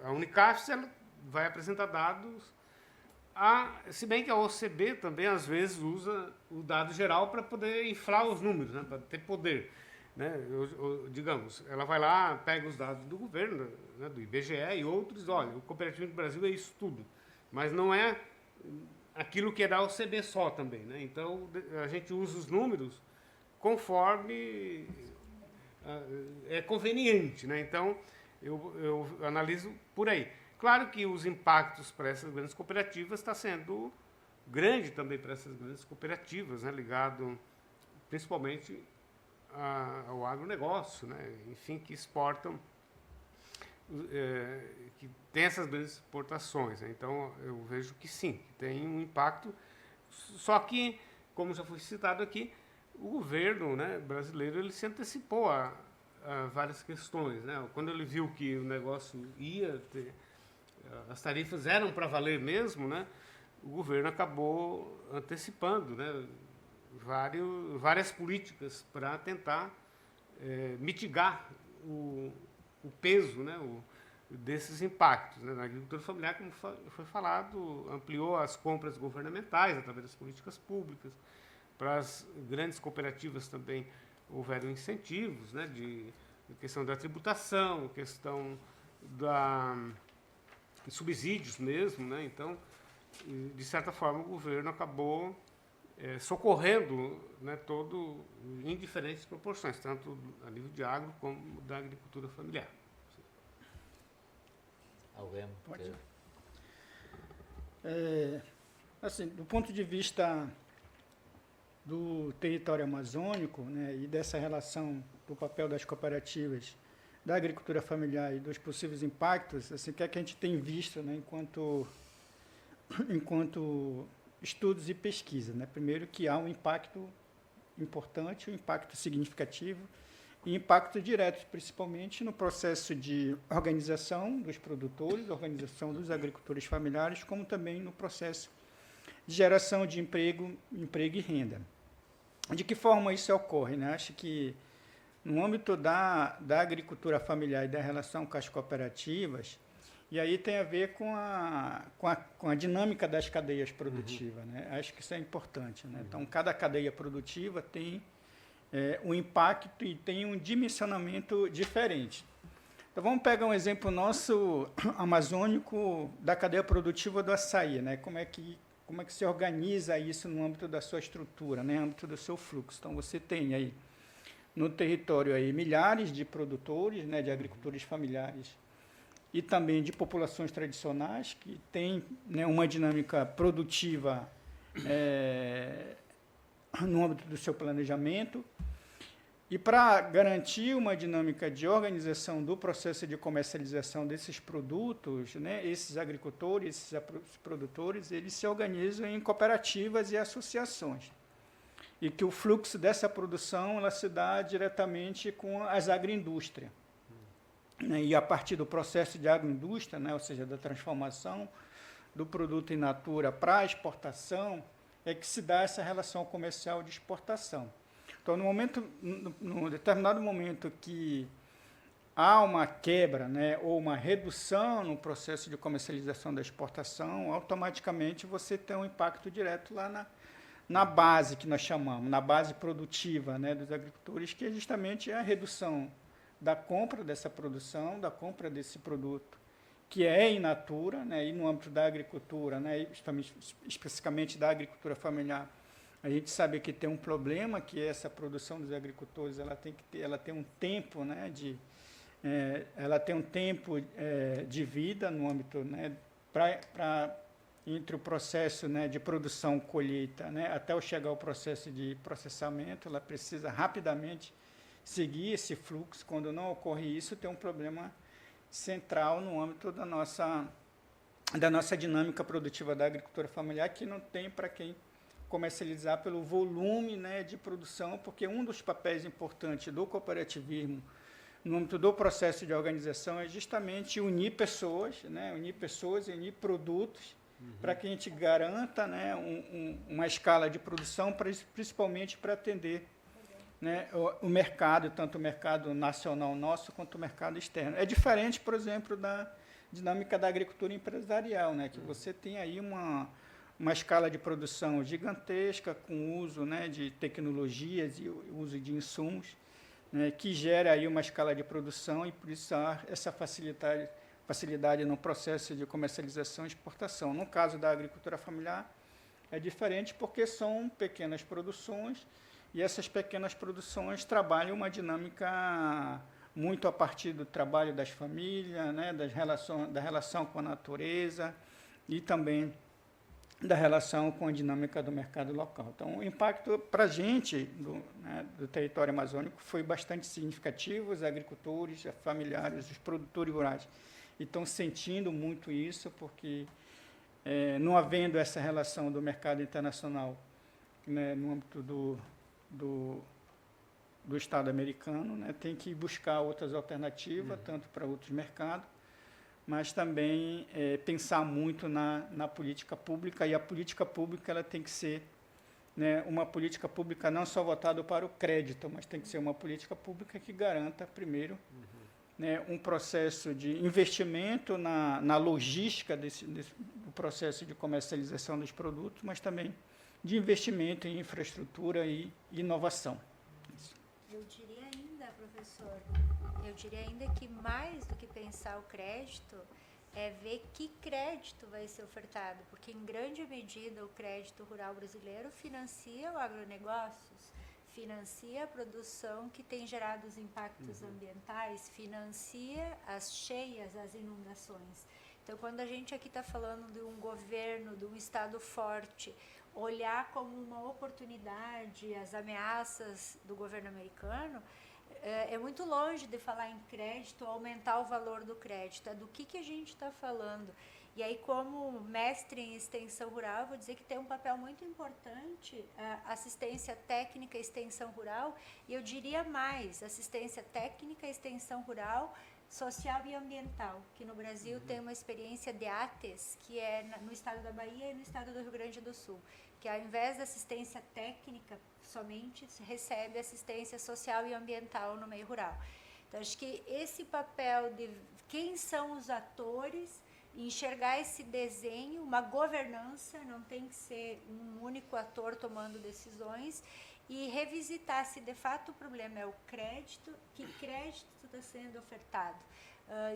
a Unicaf, ela vai apresentar dados, se bem que a OCB também, às vezes, usa o dado geral para poder inflar os números, né, para ter poder. Né? Digamos, ela vai lá, pega os dados do governo, né, do IBGE e outros, olha, o cooperativismo do Brasil é isso tudo, mas não é aquilo que é da OCB só também. Né? Então, a gente usa os números conforme é conveniente. Né? Então, eu analiso por aí. Claro que os impactos para essas grandes cooperativas está sendo grande também para essas grandes cooperativas, né, ligado principalmente ao agronegócio, né, enfim, que exportam, que tem essas grandes exportações. Né, então, eu vejo que sim, que tem um impacto, só que, como já foi citado aqui, o governo, né, brasileiro ele se antecipou a várias questões. Né? Quando ele viu que o negócio ia ter... As tarifas eram para valer mesmo, né? O governo acabou antecipando, né? várias políticas para tentar mitigar o peso, né? Desses impactos. Né? Na agricultura familiar, como foi falado, ampliou as compras governamentais através das políticas públicas. Para as grandes cooperativas também houveram incentivos, né? de questão da tributação, questão de subsídios mesmo, né? Então, de certa forma, o governo acabou socorrendo, né, todo em diferentes proporções, tanto a nível de agro como da agricultura familiar. Alguém? Pode. Assim, do ponto de vista do território amazônico, né, e dessa relação do papel das cooperativas, da agricultura familiar e dos possíveis impactos, assim, o que é que a gente tem visto, né, enquanto estudos e pesquisa, né? Primeiro que há um impacto importante, um impacto significativo e impacto direto, principalmente no processo de organização dos produtores, organização dos agricultores familiares, como também no processo de geração de emprego e renda. De que forma isso ocorre? Né? Acho que no âmbito da agricultura familiar e da relação com as cooperativas, e aí tem a ver com a dinâmica das cadeias produtivas. Né? Acho que isso é importante. Né? Então, cada cadeia produtiva tem um impacto e tem um dimensionamento diferente. Então, vamos pegar um exemplo nosso amazônico da cadeia produtiva do açaí. Né? Como é que se organiza isso no âmbito da sua estrutura, né? No âmbito do seu fluxo. Então, você tem aí no território aí milhares de produtores, né, de agricultores familiares e também de populações tradicionais que têm, né, uma dinâmica produtiva no âmbito do seu planejamento. E para garantir uma dinâmica de organização do processo de comercialização desses produtos, né, esses agricultores, esses produtores, eles se organizam em cooperativas e associações. E que o fluxo dessa produção ela se dá diretamente com as agroindústrias. Né, e a partir do processo de agroindústria, né, ou seja, da transformação do produto in natura para a exportação, é que se dá essa relação comercial de exportação. Então, num determinado momento que há uma quebra, né, ou uma redução no processo de comercialização da exportação, automaticamente você tem um impacto direto lá na base que nós chamamos, na base produtiva, né, dos agricultores, que é justamente a redução da compra dessa produção, da compra desse produto, que é in natura, né, e no âmbito da agricultura, né, especificamente da agricultura familiar, a gente sabe que tem um problema, que essa produção dos agricultores ela tem um tempo, né, ela tem um tempo de vida no âmbito, né, entre o processo, né, de produção, colheita, né, até chegar ao processo de processamento, ela precisa rapidamente seguir esse fluxo. Quando não ocorre isso, tem um problema central no âmbito da nossa dinâmica produtiva da agricultura familiar, que não tem para quem comercializar pelo volume, né, de produção, porque um dos papéis importantes do cooperativismo no âmbito do processo de organização é justamente unir pessoas, né, unir produtos, para que a gente garanta, né, uma escala de produção, principalmente para atender, né, o mercado, tanto o mercado nacional nosso quanto o mercado externo. É diferente, por exemplo, da dinâmica da agricultura empresarial, né, que você tem aí uma escala de produção gigantesca, com uso, né, de tecnologias e uso de insumos, né, que gera aí uma escala de produção e, por isso, há essa facilidade no processo de comercialização e exportação. No caso da agricultura familiar, é diferente porque são pequenas produções e essas pequenas produções trabalham uma dinâmica muito a partir do trabalho das famílias, né, da relação com a natureza e também da relação com a dinâmica do mercado local. Então, o impacto para a gente do território amazônico foi bastante significativo. Os agricultores, os familiares, os produtores rurais estão sentindo muito isso, porque não havendo essa relação do mercado internacional, né, no âmbito do Estado americano, né, tem que buscar outras alternativas, tanto para outros mercados, mas também pensar muito na política pública, e a política pública ela tem que ser, né, uma política pública não só voltada para o crédito, mas tem que ser uma política pública que garanta, primeiro, né, um processo de investimento na logística do processo de comercialização dos produtos, mas também de investimento em infraestrutura e inovação. Eu diria ainda, professor, que mais do que pensar o crédito, é ver que crédito vai ser ofertado, porque em grande medida o crédito rural brasileiro financia o agronegócios, financia a produção que tem gerado os impactos ambientais, financia as cheias, as inundações. Então, quando a gente aqui está falando de um governo, de um Estado forte, olhar como uma oportunidade as ameaças do governo americano, é muito longe de falar em crédito, aumentar o valor do crédito. É do que a gente está falando. E aí, como mestre em extensão rural, eu vou dizer que tem um papel muito importante a assistência técnica e extensão rural, e eu diria mais, assistência técnica, extensão rural, social e ambiental, que no Brasil tem uma experiência de ATES, que é no estado da Bahia e no estado do Rio Grande do Sul, que ao invés da assistência técnica somente, recebe assistência social e ambiental no meio rural. Então, acho que esse papel de quem são os atores, enxergar esse desenho, uma governança, não tem que ser um único ator tomando decisões, e revisitar se de fato o problema é o crédito, que crédito está sendo ofertado.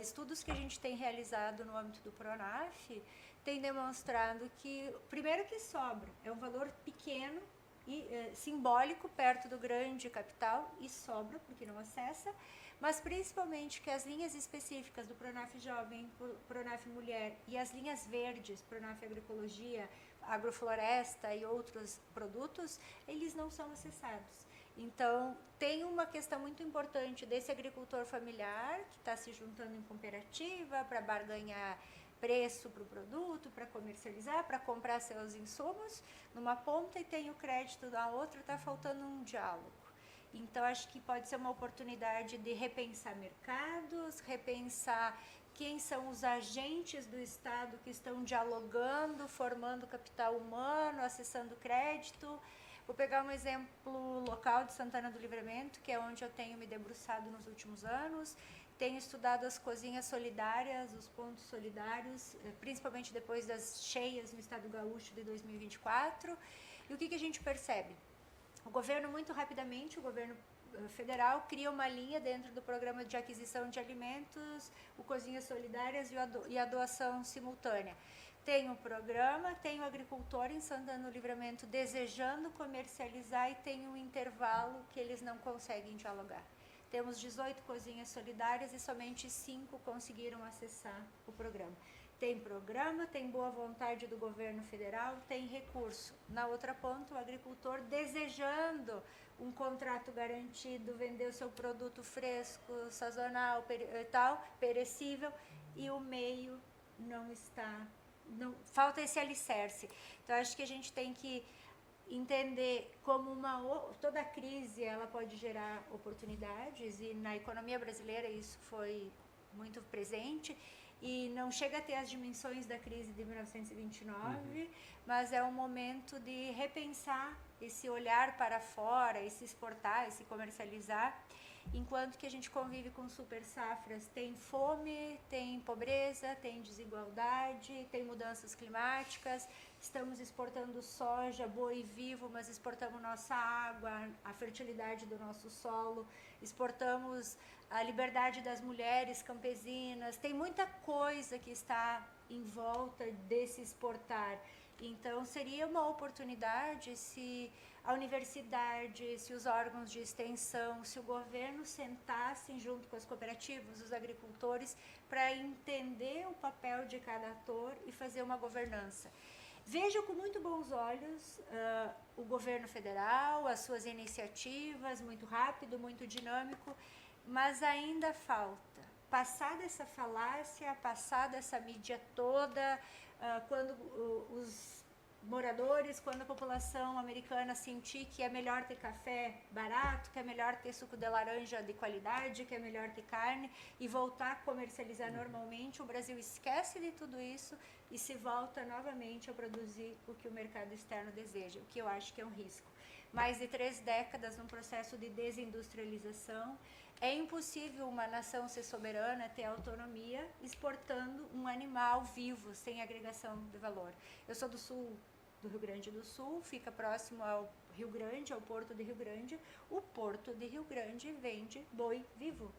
Estudos que a gente tem realizado no âmbito do PRONAF têm demonstrado que, primeiro, que sobra, é um valor pequeno e simbólico perto do grande capital, e sobra porque não acessa, mas principalmente que as linhas específicas do PRONAF Jovem, PRONAF Mulher e as linhas verdes, PRONAF Agroecologia, Agrofloresta e outros produtos, eles não são acessados. Então, tem uma questão muito importante desse agricultor familiar que está se juntando em cooperativa para barganhar preço para o produto, para comercializar, para comprar seus insumos numa ponta, e tem o crédito na outra, está faltando um diálogo. Então, acho que pode ser uma oportunidade de repensar mercados, repensar quem são os agentes do Estado que estão dialogando, formando capital humano, acessando crédito, Vou pegar um exemplo local de Santana do Livramento, que é onde eu tenho me debruçado nos últimos anos. Tenho estudado as cozinhas solidárias, os pontos solidários, principalmente depois das cheias no estado gaúcho de 2024. E o que a gente percebe? O governo, muito rapidamente, o governo federal cria uma linha dentro do programa de aquisição de alimentos, o Cozinhas Solidárias e a doação simultânea. Tem um programa, tem o agricultor em Santana do Livramento desejando comercializar e tem um intervalo que eles não conseguem dialogar. Temos 18 cozinhas solidárias e somente 5 conseguiram acessar o programa. Tem programa, tem boa vontade do governo federal, tem recurso. Na outra ponta, o agricultor desejando um contrato garantido, vender o seu produto fresco, sazonal, perecível, e o meio não está, falta esse alicerce. Então, acho que a gente tem que entender como toda crise ela pode gerar oportunidades, e na economia brasileira isso foi muito presente, e não chega a ter as dimensões da crise de 1929, mas é um momento de repensar esse olhar para fora, esse exportar, esse comercializar, enquanto que a gente convive com super safras. Tem fome, tem pobreza, tem desigualdade, tem mudanças climáticas. Estamos exportando soja, boi vivo, mas exportamos nossa água, a fertilidade do nosso solo, exportamos a liberdade das mulheres campesinas. Tem muita coisa que está em volta desse exportar. Então, seria uma oportunidade se a universidade, se os órgãos de extensão, se o governo sentassem junto com as cooperativas, os agricultores, para entender o papel de cada ator e fazer uma governança. Vejo com muito bons olhos o governo federal, as suas iniciativas, muito rápido, muito dinâmico, mas ainda falta. Passar dessa falácia, passar dessa mídia toda, quando os moradores, quando a população americana sentir que é melhor ter café barato, que é melhor ter suco de laranja de qualidade, que é melhor ter carne, e voltar a comercializar normalmente, o Brasil esquece de tudo isso e se volta novamente a produzir o que o mercado externo deseja, o que eu acho que é um risco. Mais de 3 décadas num processo de desindustrialização. É impossível uma nação ser soberana, ter autonomia, exportando um animal vivo, sem agregação de valor. Eu sou do sul do Rio Grande do Sul, fica próximo ao Rio Grande, ao Porto de Rio Grande. O Porto de Rio Grande vende boi vivo,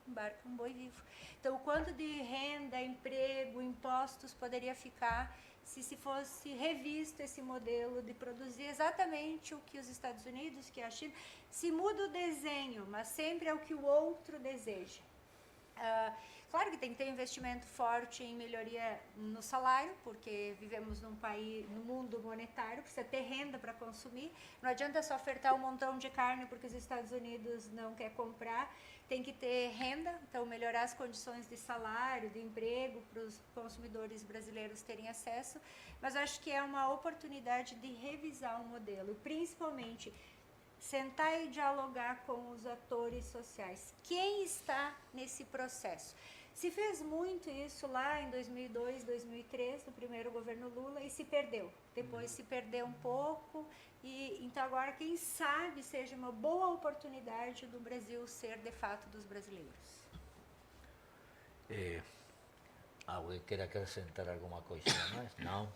embarca um boi vivo. Então, o quanto de renda, emprego, impostos poderia ficar se fosse revisto esse modelo de produzir exatamente o que os Estados Unidos, que a China, se muda o desenho, mas sempre é o que o outro deseja. Claro que tem que ter investimento forte em melhoria no salário, porque vivemos num país, no mundo monetário, precisa ter renda para consumir. Não adianta só ofertar um montão de carne porque os Estados Unidos não quer comprar. Tem que ter renda, então melhorar as condições de salário, de emprego para os consumidores brasileiros terem acesso. Mas acho que é uma oportunidade de revisar o modelo, principalmente sentar e dialogar com os atores sociais. Quem está nesse processo? Se fez muito isso lá em 2002, 2003, no primeiro governo Lula, e se perdeu. Depois se perdeu um pouco, e então agora, quem sabe, seja uma boa oportunidade do Brasil ser, de fato, dos brasileiros. Alguém quer acrescentar alguma coisa mais? Não?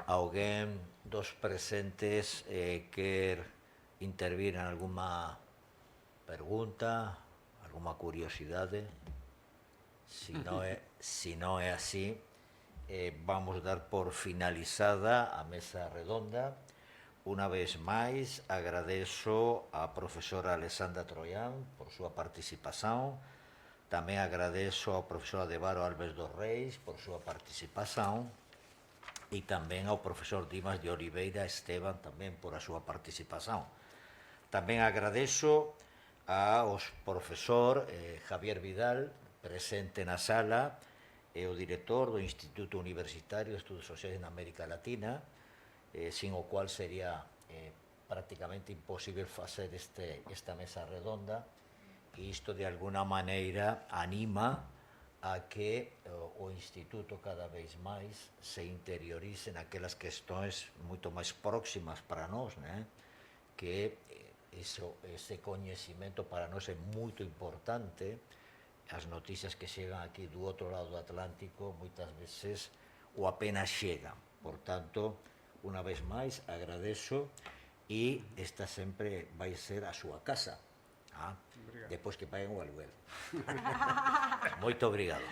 Alguém dos presentes quer intervir em alguma pergunta, alguma curiosidade? Se não é assim, vamos dar por finalizada a mesa redonda. Una vez máis, agradeço á profesora Alessandra Troian por súa participación. Tamén agradeço ao profesor Adebaro Alves dos Reis por súa participación. E tamén ao profesor Dimas de Oliveira Esteban tamén por a súa participación. Tamén agradeço ao profesor Javier Vidal, presente na sala, e o director do Instituto Universitario de Estudos Sociais na América Latina, sin o cual sería prácticamente imposible facer esta mesa redonda, e isto de alguna maneira anima a que o Instituto cada vez máis se interiorice naquelas questões moito máis próximas para nós, né? Que ese coñecimento para nós é moito importante. As noticias que chegan aquí do outro lado do Atlántico moitas veces ou apenas chegan. Por tanto, unha vez máis, agradezo e esta sempre vai ser a súa casa. Depois que paguen o aluguel. Moito obrigado.